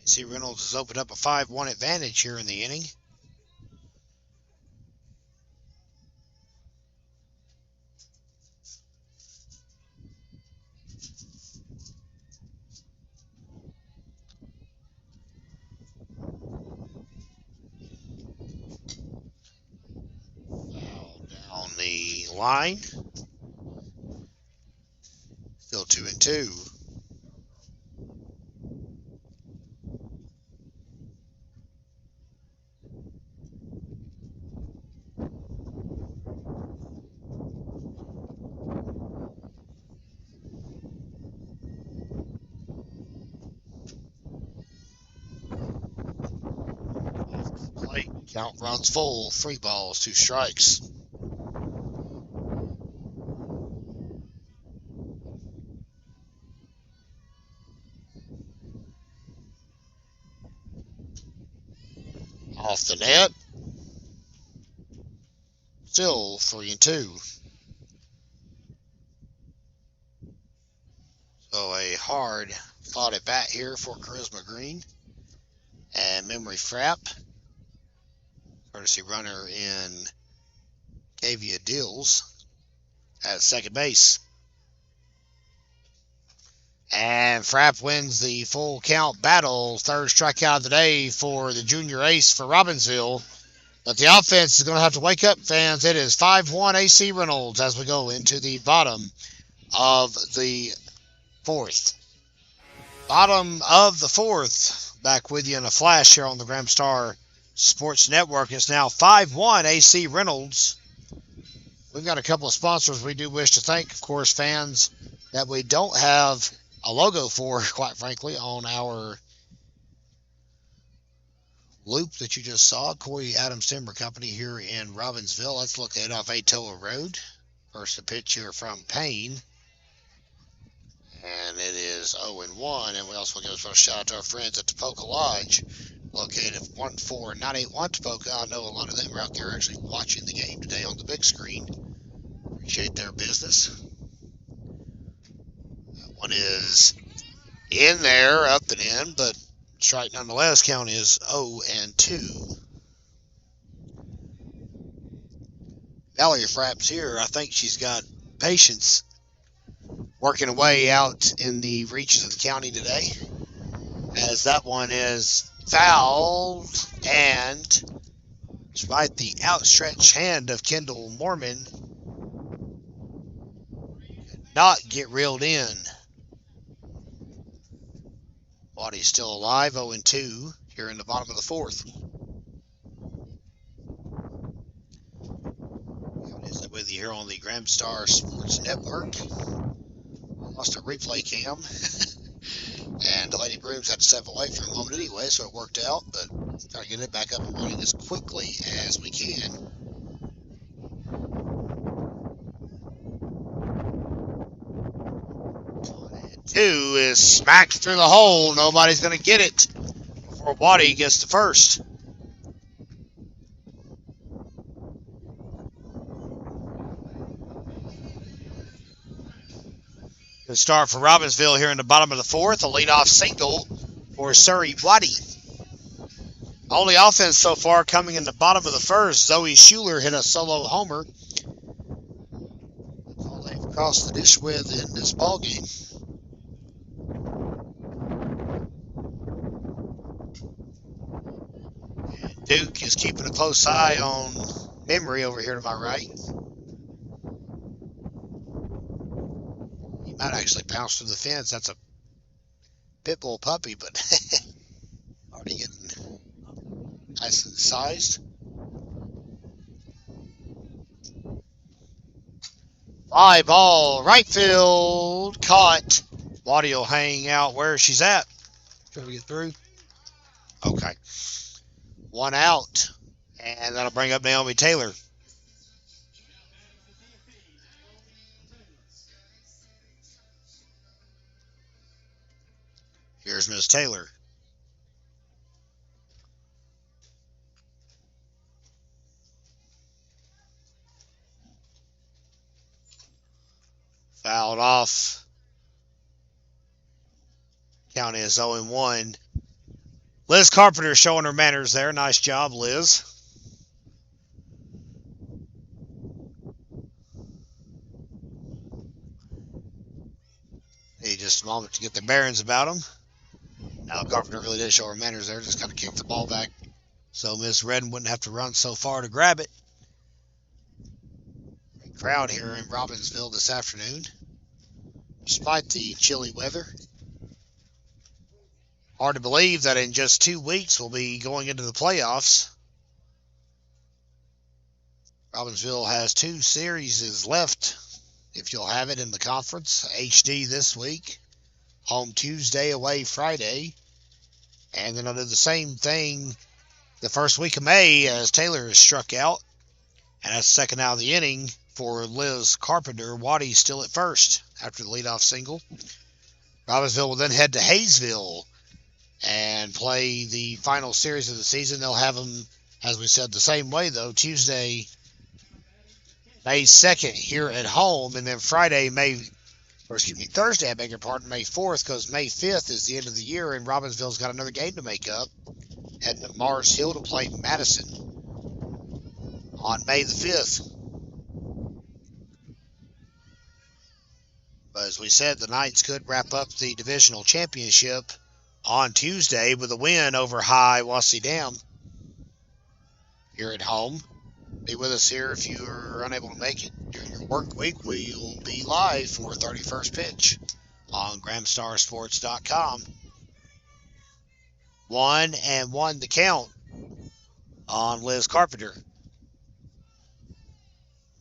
A.C.Reynolds has opened up a 5-1 advantage here in the inning. Down the line. Still 2-2. Plate. Count runs full. 3 balls, 2 strikes. Off the net. Still 3-2. So a hard fought at bat here for Charisma Green. And Memory Frapp, courtesy runner in Kavia Dills at second base. And Frapp wins the full count battle. Third strikeout of the day for the junior ace for Robbinsville. But the offense is going to have to wake up, fans. It is 5-1 A.C.Reynolds as we go into the bottom of the fourth. Bottom of the fourth. Back with you in a flash here on the Gramstar Sports Network. It's now 5-1 A.C.Reynolds. We've got a couple of sponsors we do wish to thank, of course, fans that we don't have a logo for, quite frankly, on our loop that you just saw. Corey Adams Timber Company here in Robbinsville. Let's look at off Atoa Road. First a pitch here from Payne. And it is 0-1. And we also give a shout out to our friends at Topeka Lodge, located at 14981 Topeka. I know a lot of them are out there actually watching the game today on the big screen. Appreciate their business. That one is in there, up and in, but strike nonetheless. Count is 0-2. Valerie Frapp's here. I think she's got patience working away out in the reaches of the county today, as that one is fouled, and despite the outstretched hand of Kendall Mormon, could not get reeled in. Body's still alive, 0-2 here in the bottom of the fourth. With you here on the Gramstar Sports Network. Lost a replay cam, and the Lady Brooms had to step away for a moment anyway, so it worked out, but try to get it back up and running as quickly as we can. And 2 is smacked through the hole. Nobody's going to get it before Waddy gets to first. Good start for Robbinsville here in the bottom of the fourth. A leadoff single for Surrey Waddy. Only offense so far coming in the bottom of the first. Zoe Schuler hit a solo homer. That's all they've crossed the dish with in this ballgame. And Duke is keeping a close eye on Memory over here to my right. He might actually bounce to the fence. That's a pit bull puppy, but already getting nice and sized. Fly ball, right field, caught. Waddy will hang out where she's at. Try to get through. Okay. 1 out. And that'll bring up Naomi Taylor. Here's Miss Taylor. Fouled off. Count is 0-1. Liz Carpenter showing her manners there. Nice job, Liz. Need just a moment to get the bearings about them. Now, Carpenter really did show her manners there. Just kind of kicked the ball back so Miss Redden wouldn't have to run so far to grab it. Great crowd here in Robbinsville this afternoon, despite the chilly weather. Hard to believe that in just 2 weeks we'll be going into the playoffs. Robbinsville has 2 series left, if you'll have it, in the conference. HD this week, home Tuesday, away Friday. And then I'll do the same thing the first week of May as Taylor is struck out. And that's second out of the inning for Liz Carpenter. Waddy's still at first after the leadoff single. Robbinsville will then head to Hayesville and play the final series of the season. They'll have them, as we said, the same way, though. Tuesday, May 2nd here at home, and then Thursday, I beg your pardon, May 4th, because May 5th is the end of the year, and Robbinsville's got another game to make up. Heading to Mars Hill to play Madison on May the 5th. But as we said, the Knights could wrap up the divisional championship on Tuesday with a win over Hiawassee Dam here at home. Be with us here if you are unable to make it during your work week. We'll be live for 31st pitch on GramStarSports.com. 1-1 the count on Liz Carpenter.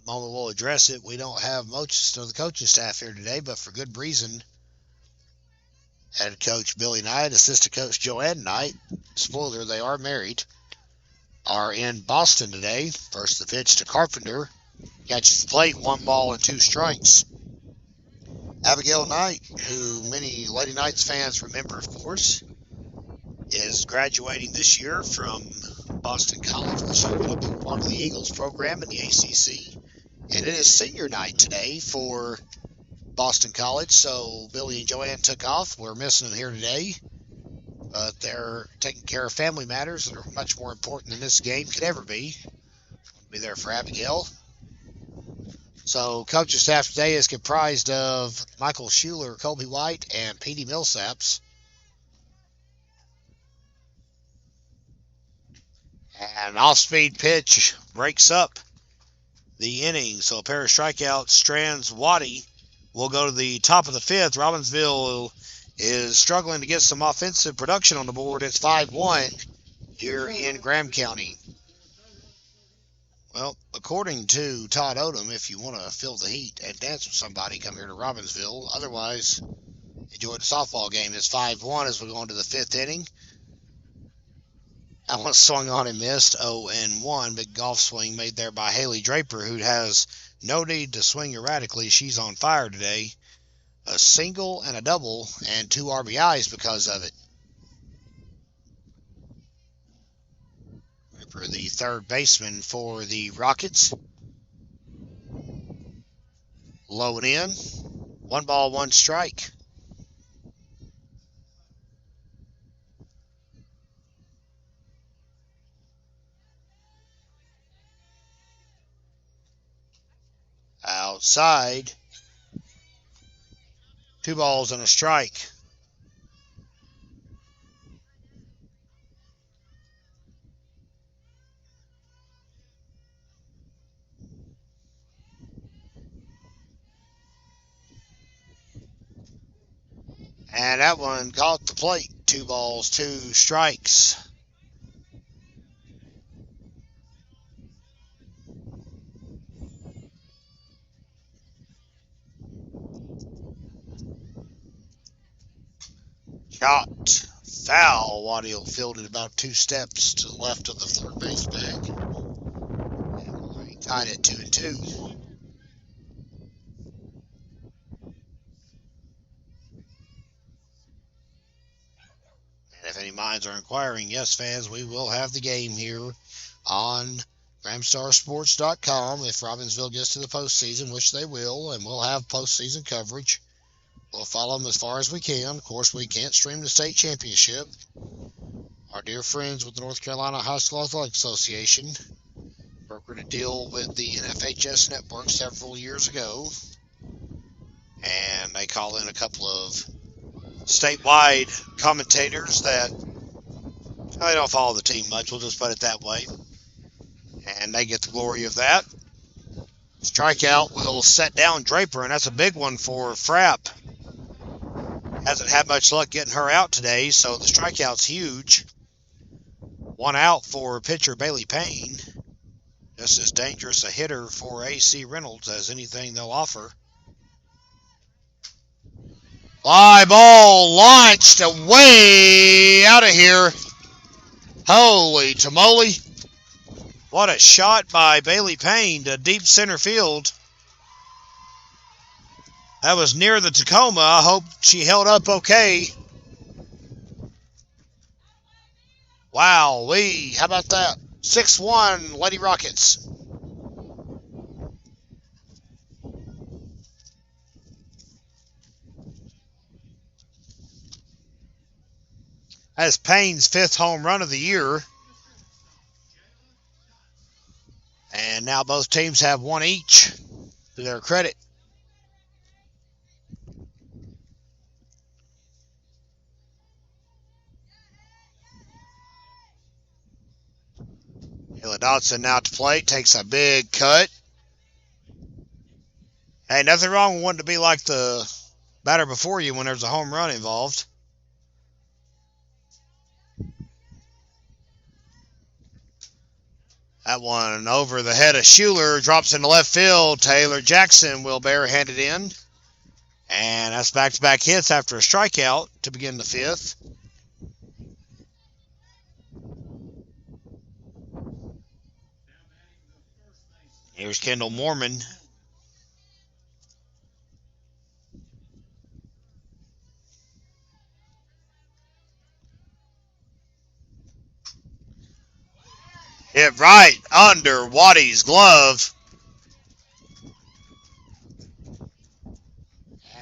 The moment we'll address it, we don't have most of the coaching staff here today, but for good reason. Head coach Billy Knight, assistant coach Joanne Knight, spoiler, they are married, are in Boston today. First the pitch to Carpenter. Catches the plate, 1 ball and 2 strikes. Abigail Knight, who many Lady Knights fans remember, of course, is graduating this year from Boston College, which will be part of the Eagles program in the ACC. And it is senior night today for Boston College, so Billy and Joanne took off. We're missing them here today, but they're taking care of family matters that are much more important than this game could ever be. I'll be there for Abigail. So coaching staff today is comprised of Michael Schuler, Colby White, and Petey Millsaps. And an off-speed pitch breaks up the inning. So a pair of strikeouts strands Waddy. Will go to the top of the 5th. Robbinsville is struggling to get some offensive production on the board. It's 5-1 here in Graham County. Well, according to Todd Odom, if you want to feel the heat and dance with somebody, come here to Robbinsville. Otherwise, enjoy the softball game. It's 5-1 as we go into the 5th inning. That one swung on and missed. 0-1. Big golf swing made there by Haley Draper, who has no need to swing erratically. She's on fire today. A single and a double and 2 RBIs because of it. For the third baseman for the Rockets. Low and in. 1 ball, 1 strike. Outside. 2 balls and a strike. And that one caught the plate. 2 balls, 2 strikes. Shot foul. Waddill fielded about 2 steps to the left of the third base bag. And we tied it 2-2. And if any minds are inquiring, yes, fans, we will have the game here on GramstarSports.com. If Robbinsville gets to the postseason, which they will, and we'll have postseason coverage, we'll follow them as far as we can. Of course, we can't stream the state championship. Our dear friends with the North Carolina High School Athletic Association brokered a deal with the NFHS network several years ago, and they call in a couple of statewide commentators that they don't follow the team much, we'll just put it that way, and they get the glory of that. Strikeout will set down Draper, and that's a big one for Frapp. Hasn't had much luck getting her out today, so the strikeout's huge. One out for pitcher Bailey Payne. Just as dangerous a hitter for A.C.Reynolds as anything they'll offer. Fly ball launched way out of here. Holy tamale. What a shot by Bailey Payne to deep center field. That was near the Tacoma. I hope she held up okay. Wow-wee. How about that? 6-1 Lady Rockets. That's Payne's 5th home run of the year. And now both teams have one each to their credit. Hilla Dodson now to plate, takes a big cut. Hey, nothing wrong with wanting to be like the batter before you when there's a home run involved. That one over the head of Schuler, drops into left field. Taylor Jackson will barehand it in. And that's back-to-back hits after a strikeout to begin the 5th. Here's Kendall Mormon. Hit right under Waddy's glove.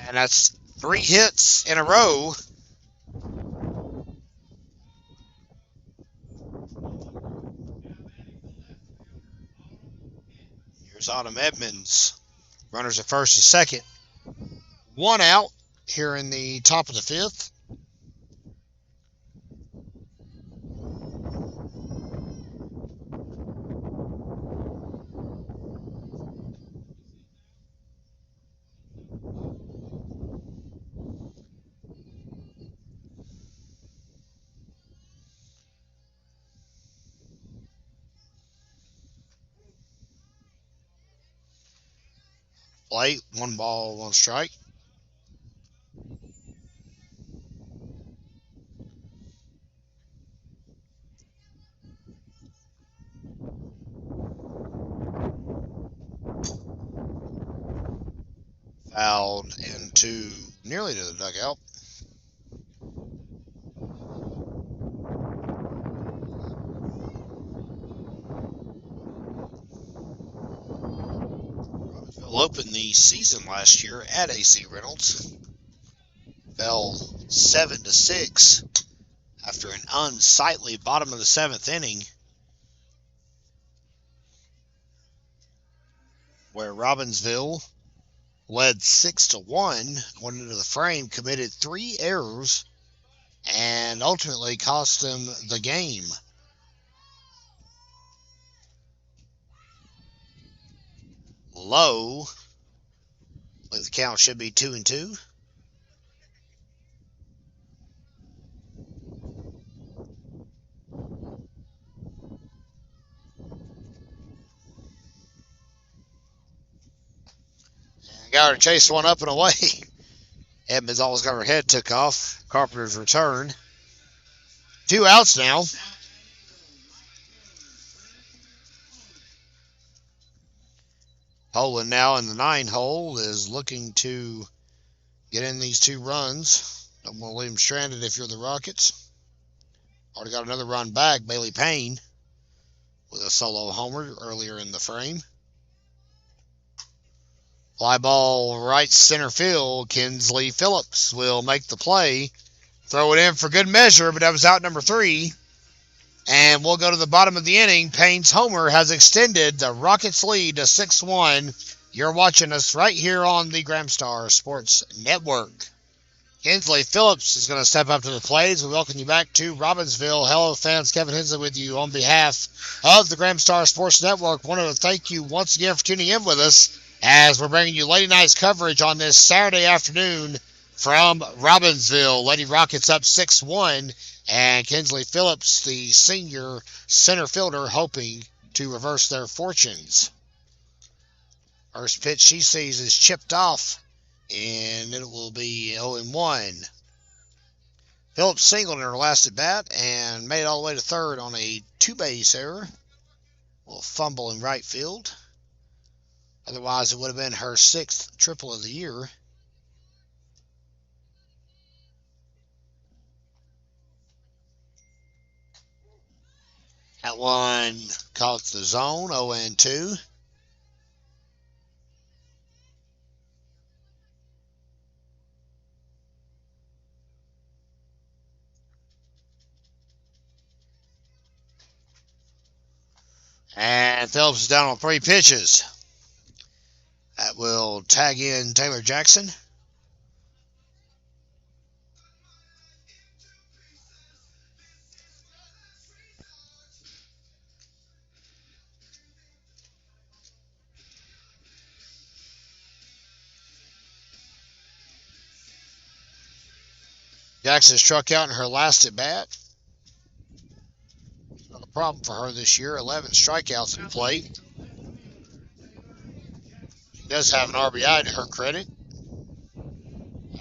And that's 3 hits in a row. Here's Autumn Edmonds. Runners at first and second. 1 out here in the top of the 5th. Plate, 1 ball, 1 strike. Fouled into nearly to the dugout. Robbinsville opened the season last year at A.C.Reynolds. Fell 7-6 after an unsightly bottom of the 7th inning, where Robbinsville led 6-1, went into the frame, committed 3 errors, and ultimately cost them the game. Low, I think the count should be 2-2. Got her to chase one up and away. Edmonds almost got her head took off. Carpenter's return. 2 outs now. Poland now in the 9 hole is looking to get in these 2 runs. Don't want to leave them stranded if you're the Rockets. Already got another run back, Bailey Payne. with a solo homer earlier in the frame. Fly ball right center field. Kinsley Phillips will make the play. Throw it in for good measure, but that was out number 3. And we'll go to the bottom of the inning. Payne's homer has extended the Rockets' lead to 6-1. You're watching us right here on the Gramstar Sports Network. Kinsley Phillips is going to step up to the plate as we welcome you back to Robbinsville. Hello, fans. Kevin Hensley with you on behalf of the Gramstar Sports Network. Wanted to thank you once again for tuning in with us as we're bringing you Lady Knights coverage on this Saturday afternoon from Robbinsville. Lady Rockets up 6-1, and Kinsley Phillips, the senior center fielder, hoping to reverse their fortunes. First pitch she sees is chipped off, and it will be 0-1. Phillips singled in her last at bat and made it all the way to third on a 2-base error. A little fumble in right field. Otherwise, it would have been her 6th triple of the year. That one caught the zone, 0-2. And Phillips is down on 3 pitches. That will tag in Taylor Jackson. Jackson struck out in her last at bat. Not a problem for her this year. 11 strikeouts in play. She does have an RBI to her credit.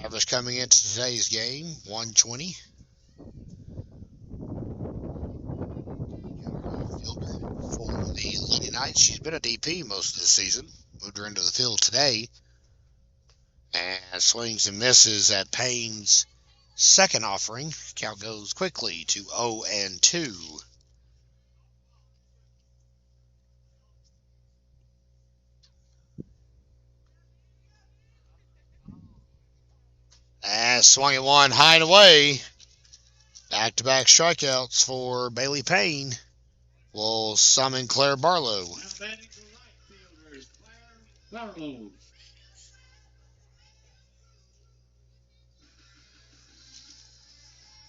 Average coming into today's game, 120. For the Lady Knights, she's been a DP most of the season. Moved her into the field today. And swings and misses at Payne's second offering. Count goes quickly to 0-2. And swung at one high and away. Back-to-back strikeouts for Bailey Payne will summon Claire Barlow.
Now batting for right fielder is Claire Barlow.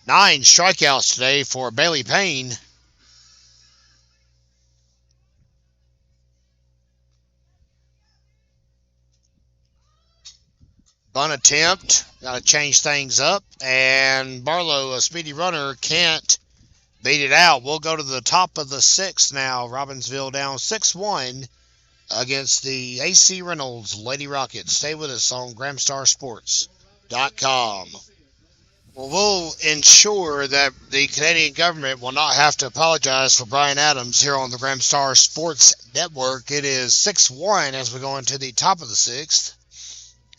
9 strikeouts today for Bailey Payne. Bunt attempt. Got to change things up. And Barlow, a speedy runner, can't beat it out. We'll go to the top of the 6th now. Robbinsville down 6-1 against the A.C.Reynolds Lady Rockets. Stay with us on GramstarSports.com. Well, we'll ensure that the Canadian government will not have to apologize for Brian Adams here on the Gramstar Sports Network. It is 6-1 as we go into the top of the 6th.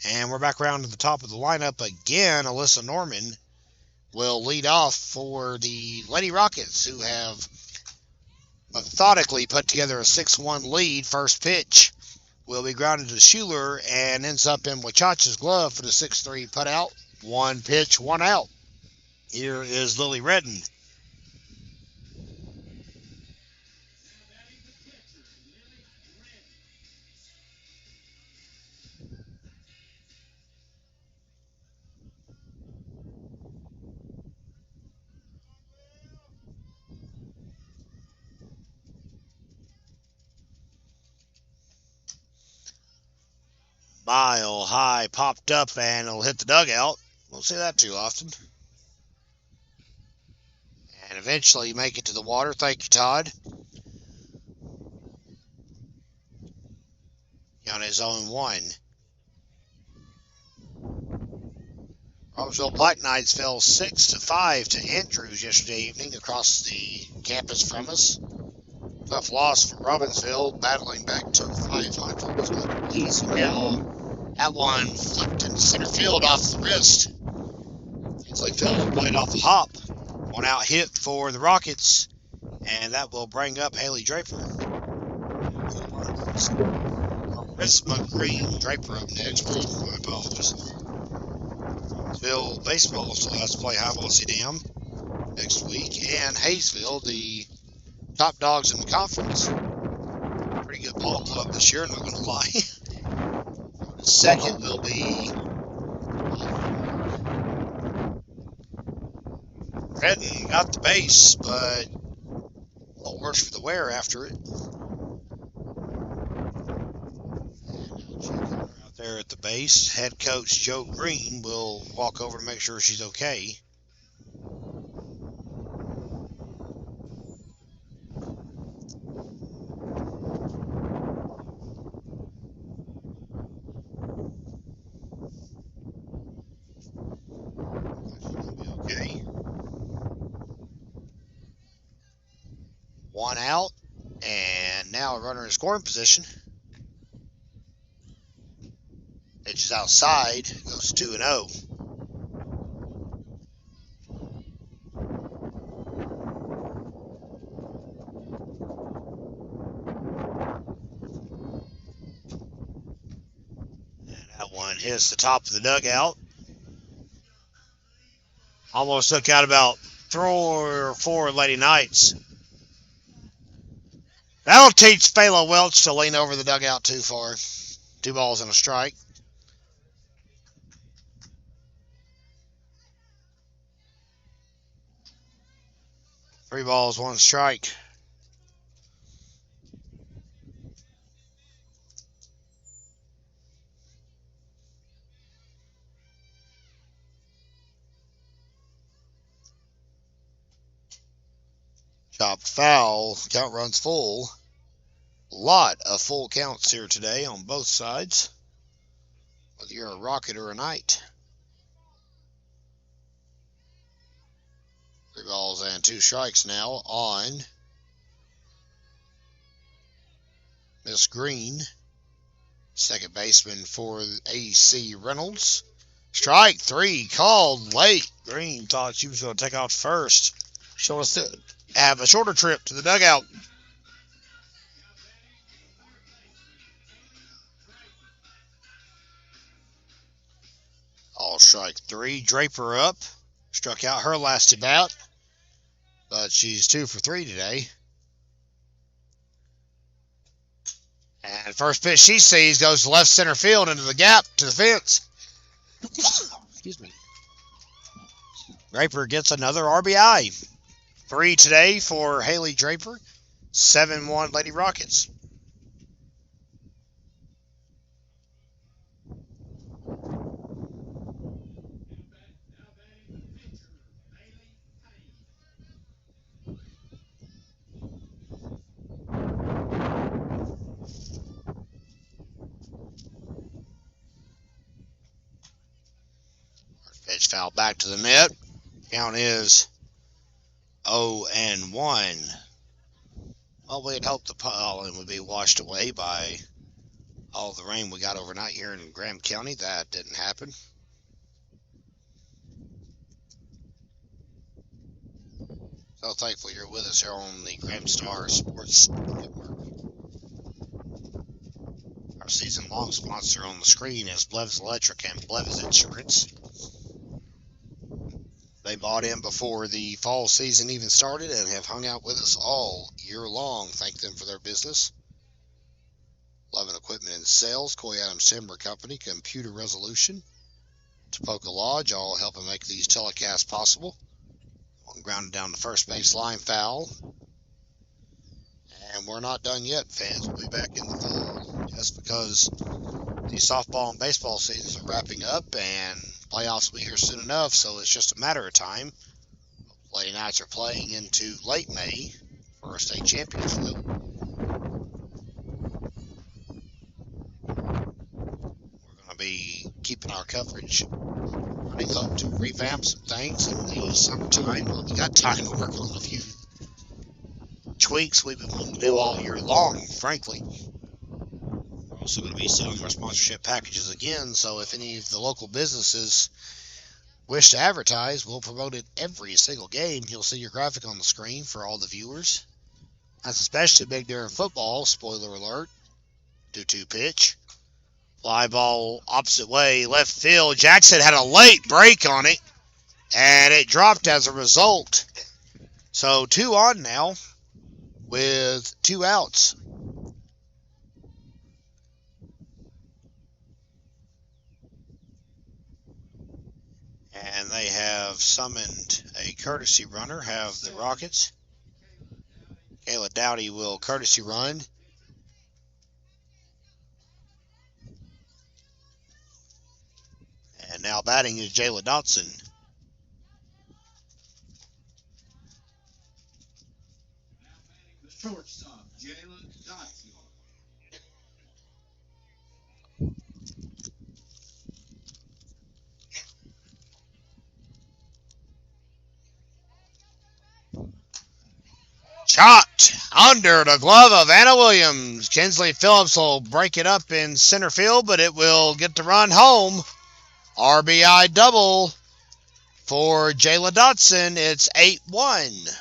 And we're back around to the top of the lineup again. Alyssa Norman will lead off for the Lady Rockets, who have methodically put together a 6-1 lead. First pitch will be grounded to Schuler and ends up in Wachacha's glove for the 6-3 putout. 1 pitch, 1 out. Here is Lily Redden. Mile high popped up and it'll hit the dugout. Won't see that too often. And eventually make it to the water. Thank you, Todd. On his own 1. Robbinsville Black Knights fell 6-5 to Andrews yesterday evening across the campus from us. Tough loss for Robbinsville, battling back to 500. It's not easy now. That one flipped in center field off the wrist. It's like Phillips played off the hop. 1 out hit for the Rockets. And that will bring up Haley Draper. Christmas Green Draper up next. My apologies. Varsity baseball still has to play High Varsity Dam next week. And Hayesville, the top dogs in the conference. Pretty good ball club this year, not going to lie. Second will be Redden got the base, but a little worse for the wear after it. Out there at the base, head coach Joe Green will walk over to make sure she's okay. Okay. One out, and now a runner in scoring position. Pitches outside, goes 2-0. And that one hits the top of the dugout. Almost took out about 3 or 4 Lady Knights. That'll teach Phalo Welch to lean over the dugout too far. 2 balls and a strike. Three balls, 1 strike. Chopped foul. Count runs full. Lot of full counts here today on both sides, whether you're a Rocket or a Knight. 3 balls and 2 strikes now on Miss Green, second baseman for A.C.Reynolds. Strike 3 called late. Green thought she was going to take out first. She wants to have a shorter trip to the dugout. All strike 3. Draper up. Struck out her last at bat, but she's 2 for 3 today. And first pitch she sees goes to left center field into the gap to the fence. Excuse me. Draper gets another RBI. 3 today for Haley Draper. 7-1 Lady Rockets. Pitch foul back to the net. Count is 0-1. Well, we had hoped the pollen would be washed away by all the rain we got overnight here in Graham County. That didn't happen. So thankful you're with us here on the Graham Star Sports Network. Our season-long sponsor on the screen is Blevis Electric and Blevis Insurance. They bought in before the fall season even started and have hung out with us all year long. Thank them for their business. Loving Equipment and Sales, Coy Adams Timber Company, Computer Resolution, Topeka Lodge, all helping make these telecasts possible. One grounded down the first base line, foul. And we're not done yet, fans. We'll be back in the fall just because the softball and baseball seasons are wrapping up and playoffs will be here soon enough, so it's just a matter of time. Lady Knights are playing into late May for a state championship. We're going to be keeping our coverage running up to revamp some things in the summertime. Well, we got time to work on a few tweaks we've been wanting to do all year long, frankly. We're also going to be selling our sponsorship packages again, so if any of the local businesses wish to advertise, we'll promote it every single game. You'll see your graphic on the screen for all the viewers. That's especially big during football, spoiler alert. 2-2 pitch. Fly ball opposite way, left field. Jackson had a late break on it, and it dropped as a result. So 2 on now with 2 outs. And they have summoned a courtesy runner, have the Rockets. Kayla Dowdy will courtesy run. And now batting is Jayla Dotson.
The shortstop, Jalen Dotson.
Chopped under the glove of Anna Williams. Kinsley Phillips will break it up in center field, but it will get the run home. RBI double for Jayla Dotson. It's 8-1.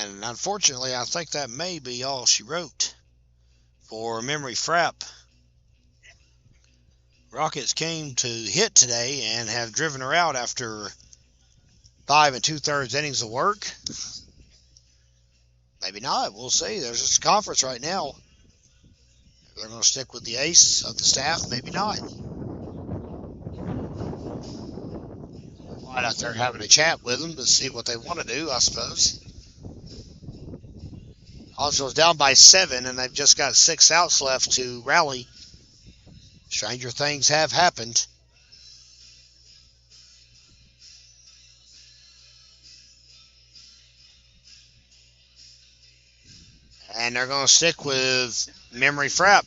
And unfortunately, I think that may be all she wrote for Memory Frapp. Rockets came to hit today and have driven her out after 5 2/3 innings of work. Maybe not. We'll see. There's just a conference right now. They're going to stick with the ace of the staff. Maybe not. Right out there having a chat with them to see what they want to do, I suppose. Hallsville's down by 7, and they've just got 6 outs left to rally. Stranger things have happened. And they're going to stick with Memory Frapp.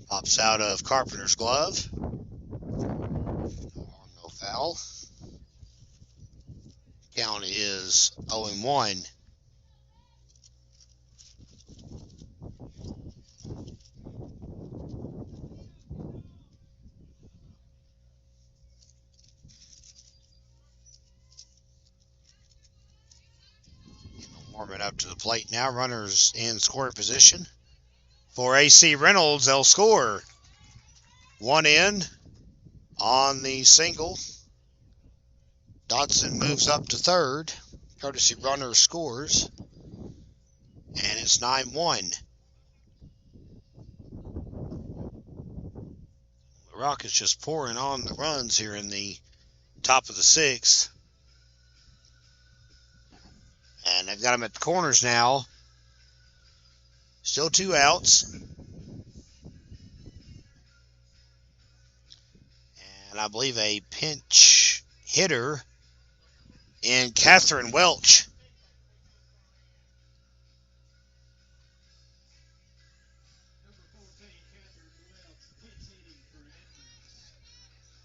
Pops out of Carpenter's glove. No foul. Count is 0-1. Warming up to the plate now. Runners in scoring position. For A.C.Reynolds, they'll score. 1 in on the single. Dotson moves up to third. Courtesy runner scores. And it's 9-1. The Rockets just pouring on the runs here in the top of the 6th. And they've got them at the corners now. Still 2 outs. And I believe a pinch hitter in Catherine Welch.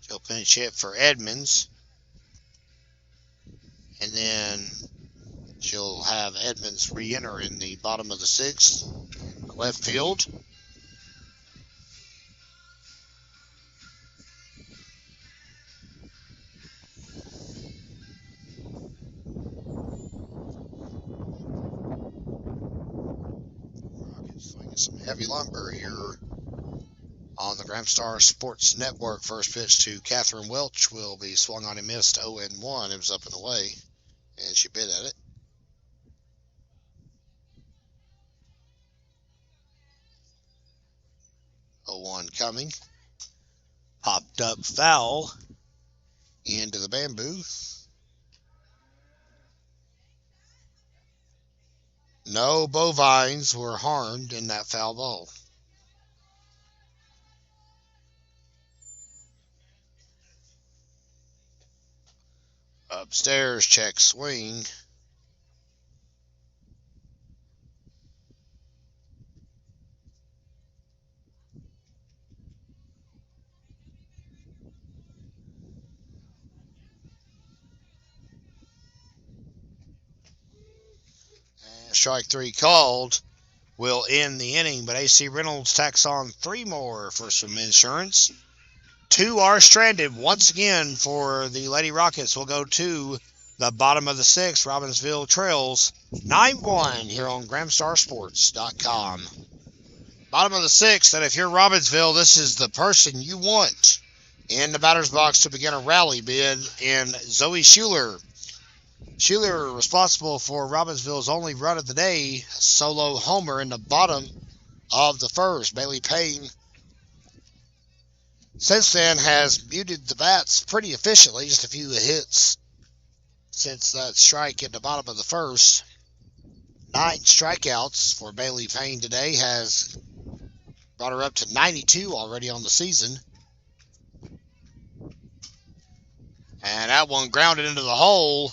She'll pinch hit for Edmonds. And then she'll have Edmonds re-enter in the bottom of the 6th. Left field. Rockets swinging some heavy lumber here on the Gramstar Sports Network. First pitch to Catherine Welch will be swung on and missed. 0-1. It was up and away, and she bit at it. One coming. Popped up foul into the bamboo. No bovines were harmed in that foul ball. Upstairs, check swing. strike 3 called will end the inning, but A.C.Reynolds tacks on 3 more for some insurance. 2 are stranded once again for the Lady Rockets. We'll go to the bottom of the 6th. Robbinsville trails 9-1 here on GramStarSports.com. Bottom of the 6th, and if you're Robbinsville, this is the person you want in the batter's box to begin a rally bid in Zoe Schuler. Schuler responsible for Robbinsville's only run of the day, solo homer in the bottom of the 1st. Bailey Payne since then has muted the bats pretty efficiently, just a few hits since that strike at the bottom of the 1st. 9 strikeouts for Bailey Payne today has brought her up to 92 already on the season. And that one grounded into the hole.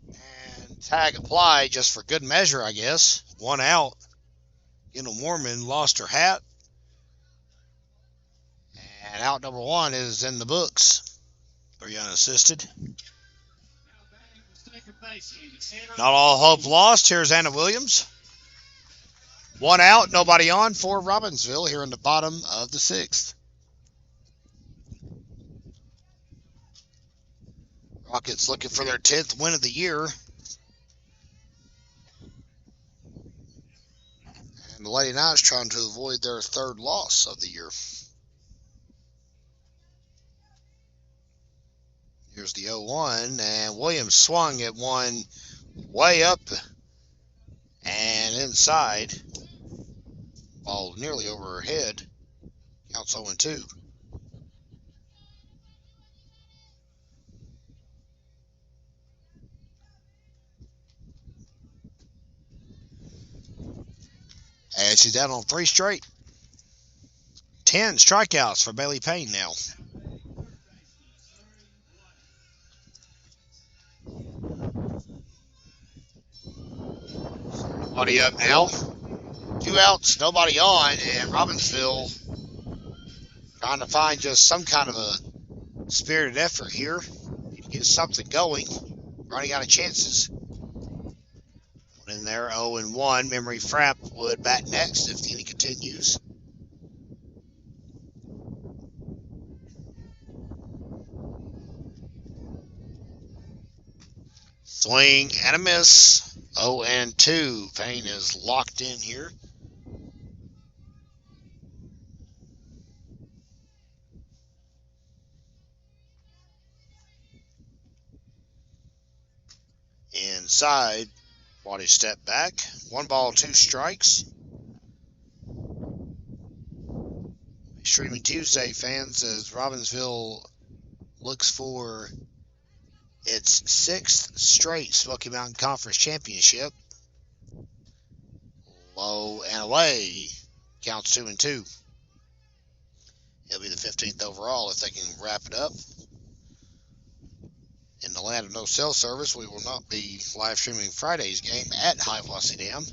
And tag applied just for good measure, I guess. 1 out. Mormon lost her hat. And out number 1 is in the books. 3 unassisted. Not all hope lost. Here's Anna Williams. 1 out, nobody on for Robbinsville here in the bottom of the 6th. Rockets looking for their 10th win of the year. And the Lady Knights trying to avoid their 3rd loss of the year. Here's the 0-1, and Williams swung at one way up and inside. Ball nearly over her head. Counts 0-2. And she's down on 3 straight. 10 strikeouts for Bailey Payne now. Nobody up now. 2 outs, nobody on, and Robbinsville trying to find just some kind of a spirited effort here. Need to get something going. Running out of chances. One in there, 0-1. Memory Frapp would bat next if the inning continues. Swing and a miss. 0-2. Payne is locked in here. Inside. Waddy step back. 1 ball, 2 strikes. Streaming Tuesday fans as Robbinsville looks for its 6th straight Smoky Mountain Conference Championship. Low and away. Counts 2-2. It'll be the 15th overall if they can wrap it up. In the land of no cell service, we will not be live streaming Friday's game at High Velocity Dam.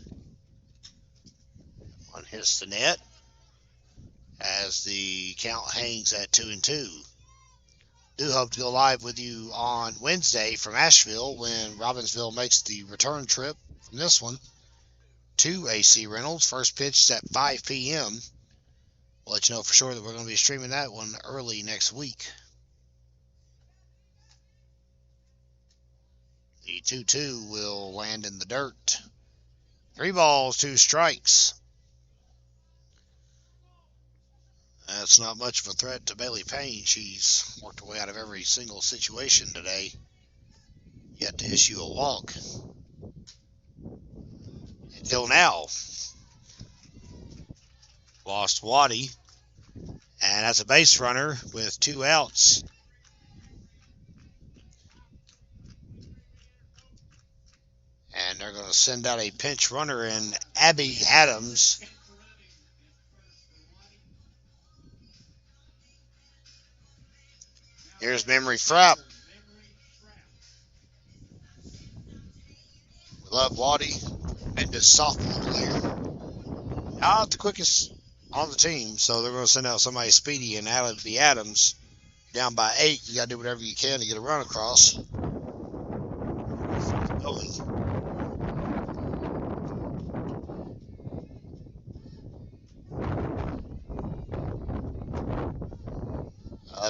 One hits the net as the count hangs at 2-2. Do hope to go live with you on Wednesday from Asheville when Robbinsville makes the return trip from this one to A.C.Reynolds. First pitch is at 5 p.m. We'll let you know for sure that we're going to be streaming that one early next week. The 2-2 will land in the dirt. 3 balls, 2 strikes. That's not much of a threat to Bailey Payne. She's worked her way out of every single situation today. Yet to issue a walk. Until now. Lost Waddy. And that's a base runner with 2 outs. And they're going to send out a pinch runner in Abby Adams. Here's Memory Frapp. We love Waddy. Tremendous softball player. Not the quickest on the team, so they're going to send out somebody speedy and Abby Adams. Down by 8, you got to do whatever you can to get a run across.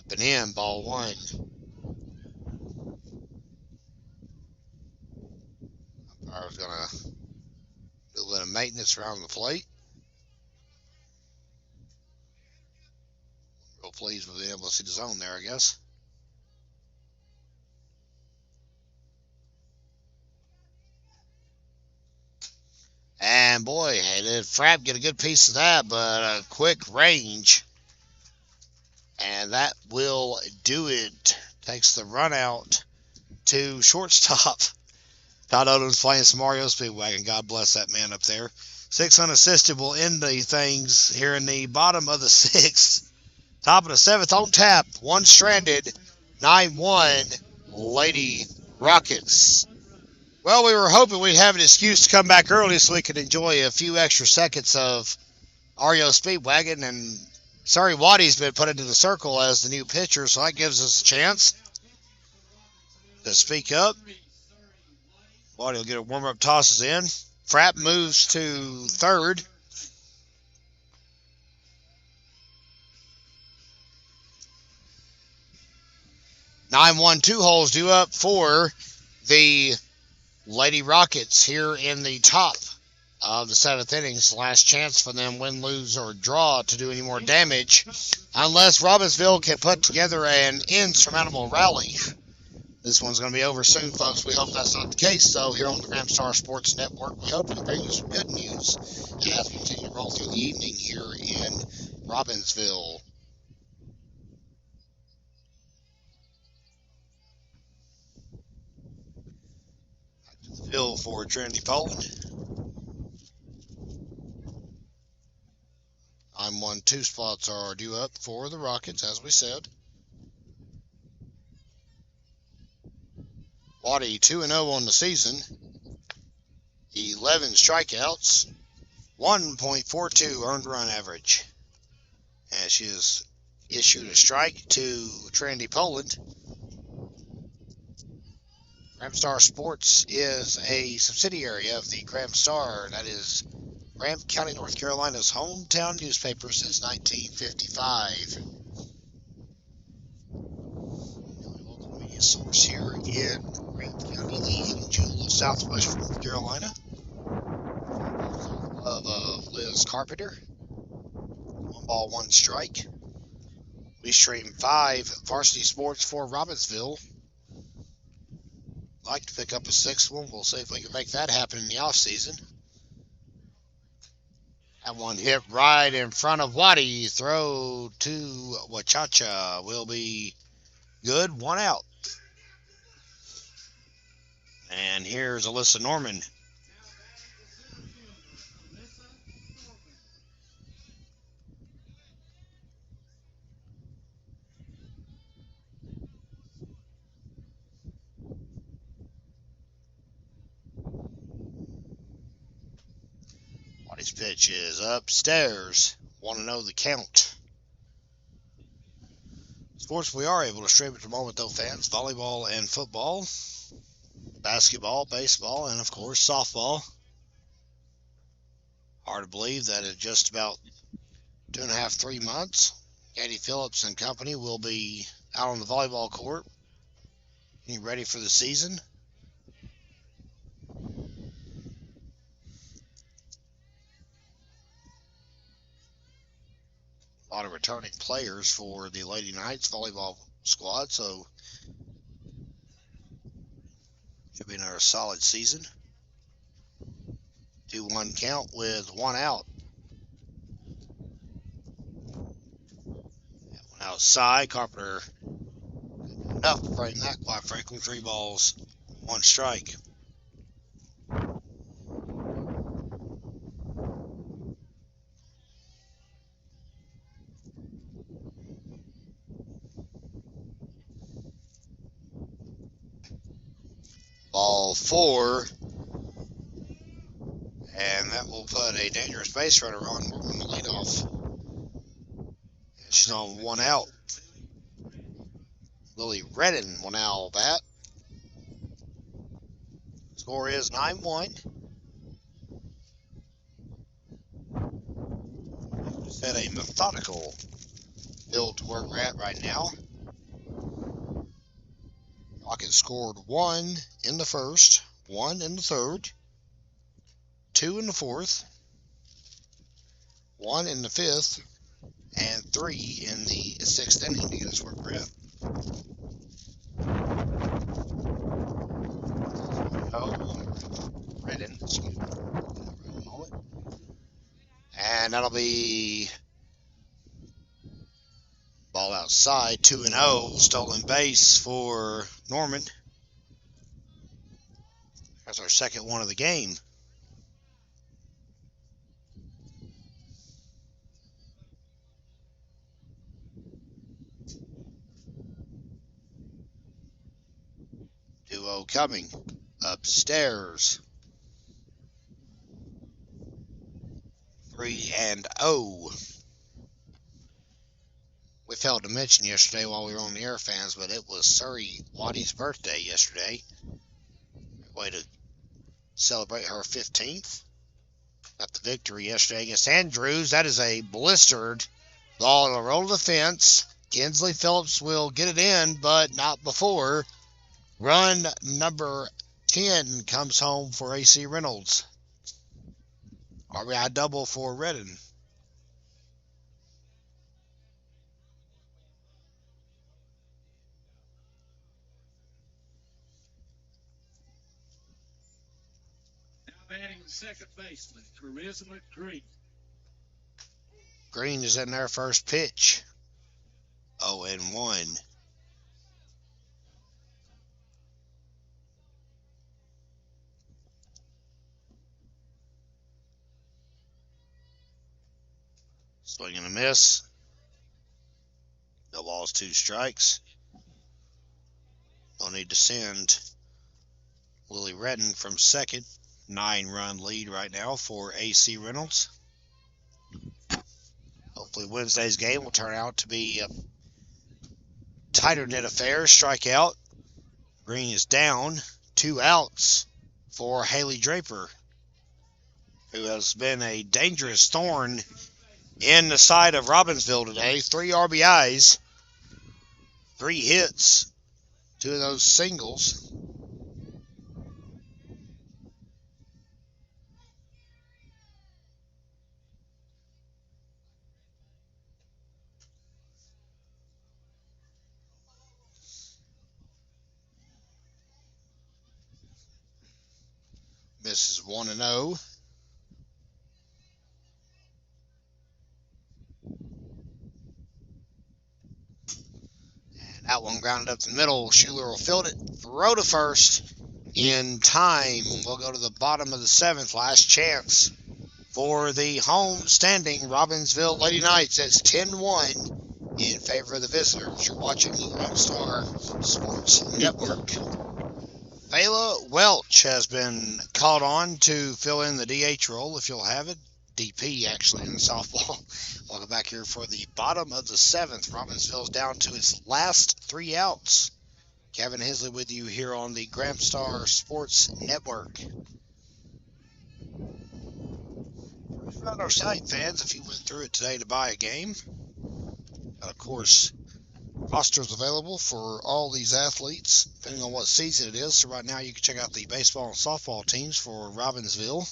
Up and in, ball one. I was going to do a little maintenance around the plate. Real pleased with being able to see the zone there, I guess. And boy, did Frapp get a good piece of that, but a quick range. And that will do it. Takes the run out to shortstop. Todd Odom's playing some Mario Speedwagon. God bless that man up there. 6 unassisted will end the things here in the bottom of the 6th. Top of the 7th on tap. 1 stranded. 9-1 Lady Rockets. Well, we were hoping we'd have an excuse to come back early so we could enjoy a few extra seconds of REO Speedwagon, and Surrey Waddy's been put into the circle as the new pitcher, so that gives us a chance to speak up. Waddy will get a warm-up tosses in. Frapp moves to third. (9-1) 2 holes due up for the Lady Rockets here in the top of the 7th innings. Last chance for them, win, lose, or draw, to do any more damage, unless Robbinsville can put together an insurmountable rally. This one's going to be over soon, folks. We hope that's not the case, though. Here on the Gramstar Sports Network, we hope to bring you some good news as we continue to roll through the evening here in Robbinsville. Field for Trinity Poland. 9-1, 2 spots are due up for the Rockets, as we said. Waddy 2-0 on the season. 11 strikeouts. 1.42 earned run average. And she has issued a strike to Trinity Poland. Gramstar Sports is a subsidiary of the Gramstar. That is Graham County, North Carolina's hometown newspaper since 1955. Local media source here in Graham County, the hidden jewel of southwestern North Carolina. Of Liz Carpenter. 1 ball, 1 strike. We stream 5 varsity sports for Robbinsville. Like to pick up a 6th one. We'll see if we can make that happen in the off season. That one hit right in front of Waddy. Throw to Wachacha will be good. 1 out. And here's Alyssa Norman. Waddy's pitch is upstairs. 1-0 the count. Sports we are able to stream at the moment, though, fans. Volleyball and football. Basketball, baseball, and, of course, softball. Hard to believe that in just about 2.5, 3 months, Katie Phillips and company will be out on the volleyball court, getting ready for the season. A lot of returning players for the Lady Knights volleyball squad, so should be another solid season. 2-1 count with 1 out. That one outside. Carpenter enough to frame that, quite frankly. 3 balls, 1 strike. Ball 4. And that will put a dangerous base runner on the leadoff. She's on 1 out. Lily Redden will now bat. Score is 9-1. Just had a methodical build to where we're at right now. Rocket scored 1 in the first, 1 in the third, 2 in the fourth, 1 in the fifth, and 3 in the sixth inning to get us where we're at. And that'll be ball outside, 2-0, stolen base for Norman. That's our second one of the game. Duo coming upstairs. 3-0. We failed to mention yesterday while we were on the air, fans, but it was Surrey Wattie's birthday yesterday. Way to celebrate her 15th. Got the victory yesterday against Andrews. That is a blistered ball to roll to the fence. Kinsley Phillips will get it in, but not before. Run number 10 comes home for A.C.Reynolds. RBI double for Redden.
Now batting the second baseman, Charisma Green.
Green is in their first pitch. 0-1. Swing and a miss. No balls, 2 strikes. No need to send Willie Redden from second. 9-run lead right now for A.C.Reynolds. Hopefully Wednesday's game will turn out to be a tighter knit affair. Strikeout. Green is down. 2 outs for Haley Draper, who has been a dangerous thorn in the side of Robbinsville today. 3 RBIs, 3 hits, 2 of those singles. Misses 1-0. That one grounded up the middle. Schuler will field it. Throw to first in time. We'll go to the bottom of the 7th. Last chance for the home standing Robbinsville Lady Knights. It's 10-1 in favor of the visitors. You're watching the Rockstar Sports Network. Fela Welch has been called on to fill in the DH role, if you'll have it. DP, actually, in softball. Welcome back here for the bottom of the 7th. Robbinsville's down to its last 3 outs. Kevin Hensley with you here on the Gramstar Sports Network. On our site, fans, if you went through it today to buy a game. Of course, rosters available for all these athletes, depending on what season it is. So right now you can check out the baseball and softball teams for Robbinsville.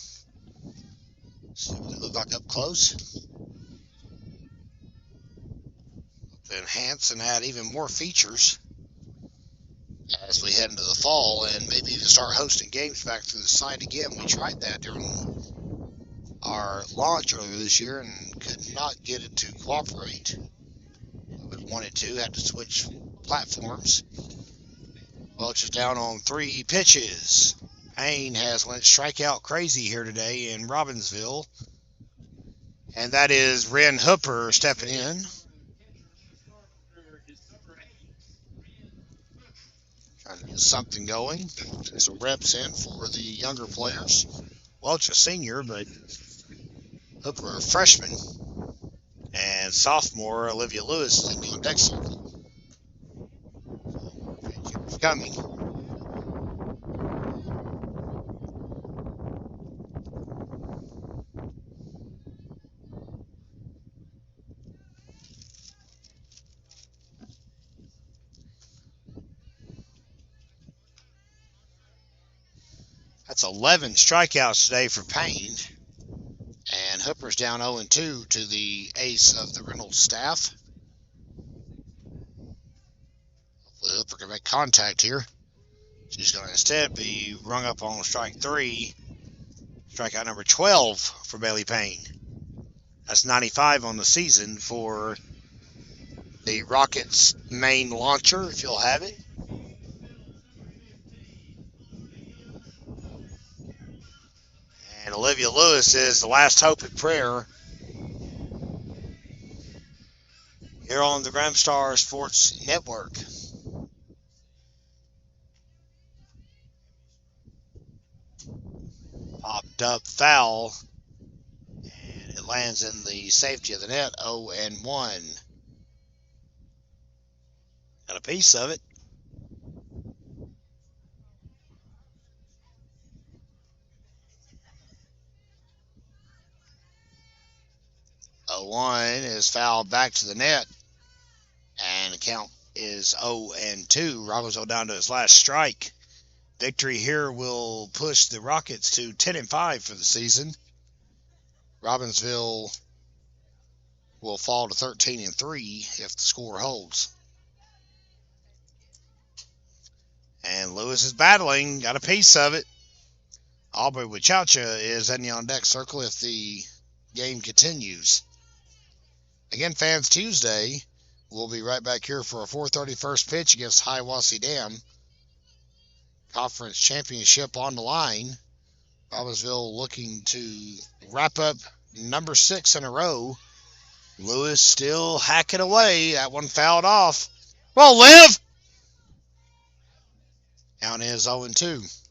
See what they look like up close. To enhance and add even more features as we head into the fall, and maybe even start hosting games back through the site again. We tried that during our launch earlier this year and could not get it to cooperate. We wanted to, had to switch platforms. Welch is down on 3 pitches. Payne has went strikeout crazy here today in Robbinsville. And that is Ren Hooper stepping in. Trying to get something going. Get some reps in for the younger players. Welch a senior, but Hooper a freshman. And sophomore Olivia Lewis is on deck circle. It's coming. That's 11 strikeouts today for Payne. And Hooper's down 0-2 to the ace of the Reynolds staff. Hopefully Hooper can make contact here. She's going to instead be rung up on strike 3. Strikeout number 12 for Bailey Payne. That's 95 on the season for the Rockets' main launcher, if you'll have it. And Olivia Lewis is the last hope and prayer here on the Gramstar Sports Network. Popped up foul, and it lands in the safety of the net, 0-1. Got a piece of it. One is fouled back to the net, and the count is 0-2. Robbinsville down to his last strike. Victory here will push the Rockets to 10-5 for the season. Robbinsville will fall to 13-3 if the score holds. And Lewis is battling, got a piece of it. Aubrey Wachacha is in the on deck circle if the game continues. Again, fans, Tuesday, we'll be right back here for a 4:30 first pitch against Hiawassee Dam. Conference championship on the line. Robbinsville looking to wrap up number 6 in a row. Lewis still hacking away. That one fouled off. Well, Liv! Count is 0-2.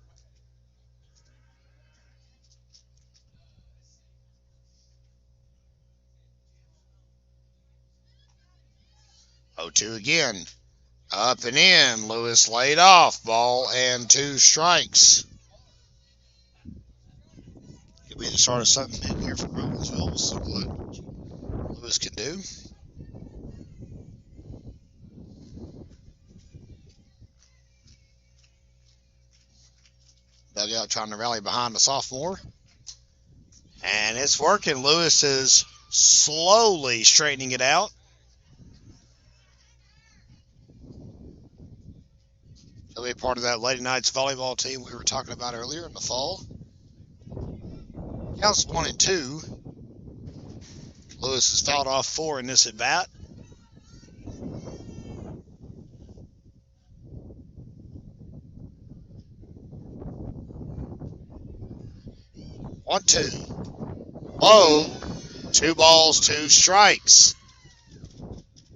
Two again. Up and in. Lewis laid off. Ball and 2 strikes. Could be the start of something in here for Robbinsville. We'll see what Lewis can do. Dugout trying to rally behind the sophomore. And it's working. Lewis is slowly straightening it out. He'll be part of that Lady Knights volleyball team we were talking about earlier in the fall. Counts 1-2. Lewis has fouled off 4 in this at bat. One, 2. Low. 2 balls, 2 strikes.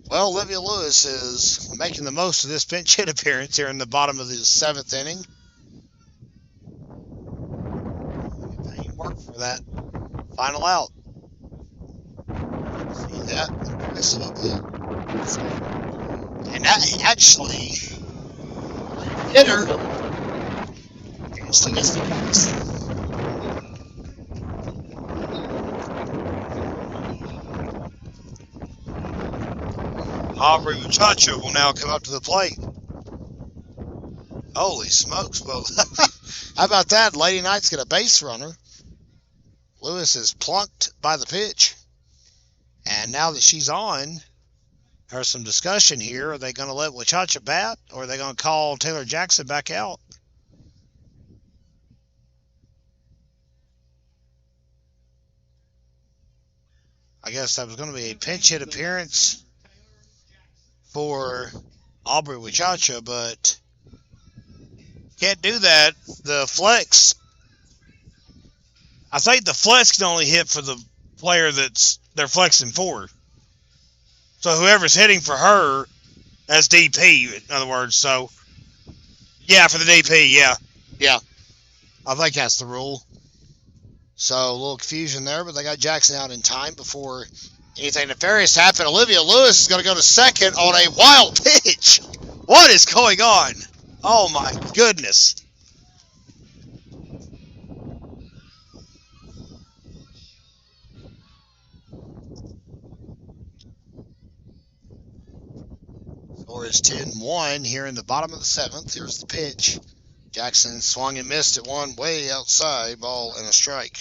Well, Olivia Lewis is making the most of this pinch hit appearance here in the bottom of the 7th inning. Payne work for that final out. See that? And that actually hit her. Still gets the pass. Aubrey Wachacha will now come up to the plate. Holy smokes, well, how about that? Lady Knights get a base runner. Lewis is plunked by the pitch. And now that she's on, there's some discussion here. Are they going to let Wachacha bat, or are they going to call Taylor Jackson back out? I guess that was going to be a pinch hit appearance for Aubrey Wachacha, but can't do that. The flex, I think the flex can only hit for the player they're flexing for. So whoever's hitting for her, that's DP, in other words. So, yeah, for the DP, yeah. I think that's the rule. So a little confusion there, but they got Jackson out in time before anything nefarious happened. Olivia Lewis is going to go to second on a wild pitch. What is going on? Oh, my goodness. Score is 10-1 here in the bottom of the 7th. Here's the pitch. Jackson swung and missed at one way outside, ball and a strike.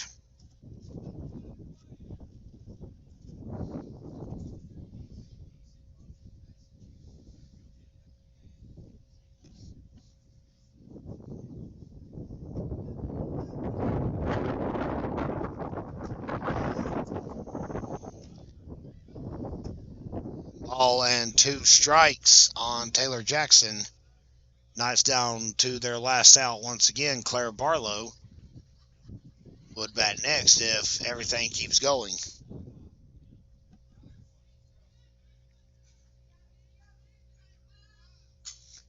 Ball and 2 strikes on Taylor Jackson. Knights down to their last out once again. Claire Barlow would bat next if everything keeps going.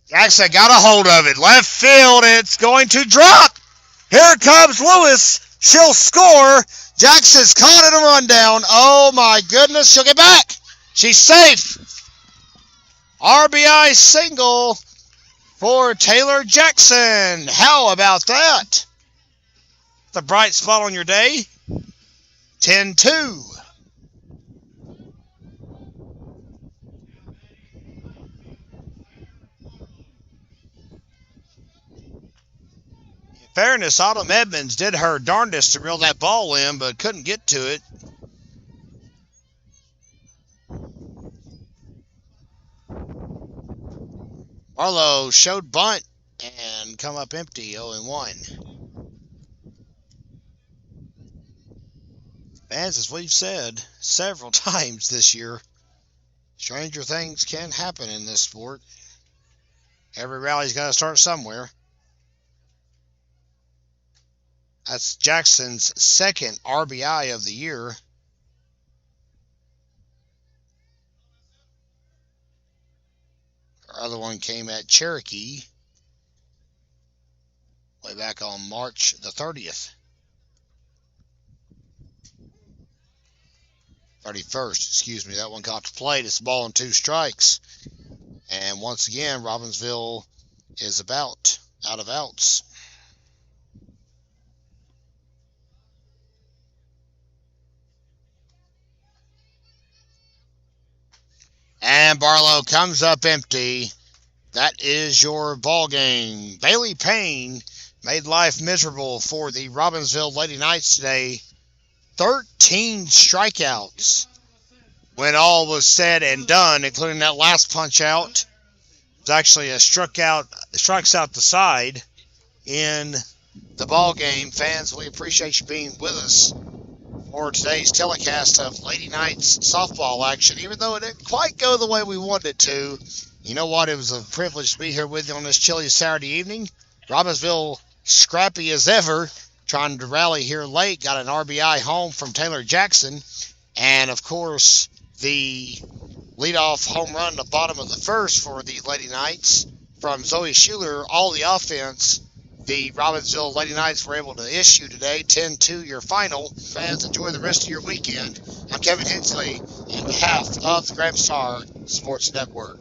Jackson got a hold of it. Left field, it's going to drop. Here comes Lewis. She'll score. Jackson's caught in a rundown. Oh my goodness, she'll get back. She's safe. RBI single for Taylor Jackson. How about that? The bright spot on your day. 10-2. In fairness, Autumn Edmonds did her darndest to reel that ball in, but couldn't get to it. Barlow showed bunt and come up empty, 0-1. Fans, as we've said several times this year, stranger things can happen in this sport. Every rally's got to start somewhere. That's Jackson's second RBI of the year. Our other one came at Cherokee way back on March the 30th. 31st, excuse me. That one got to plate. It's a ball and 2 strikes. And once again, Robbinsville is about out of outs. And Barlow comes up empty. That is your ball game. Bailey Payne made life miserable for the Robbinsville Lady Knights today. 13 strikeouts when all was said and done, including that last punch out. It was actually a strikes out the side in the ball game. Fans, we appreciate you being with us for today's telecast of Lady Knights softball action. Even though it didn't quite go the way we wanted it to, you know what? It was a privilege to be here with you on this chilly Saturday evening. Robbinsville scrappy as ever, trying to rally here late. Got an RBI home from Taylor Jackson. And, of course, the leadoff home run at the bottom of the first for the Lady Knights from Zoe Schuler. All the offense the Robbinsville Lady Knights were able to issue today. 10-2 your final. Fans, enjoy the rest of your weekend. I'm Kevin Hensley on behalf of the Gramstar Sports Network.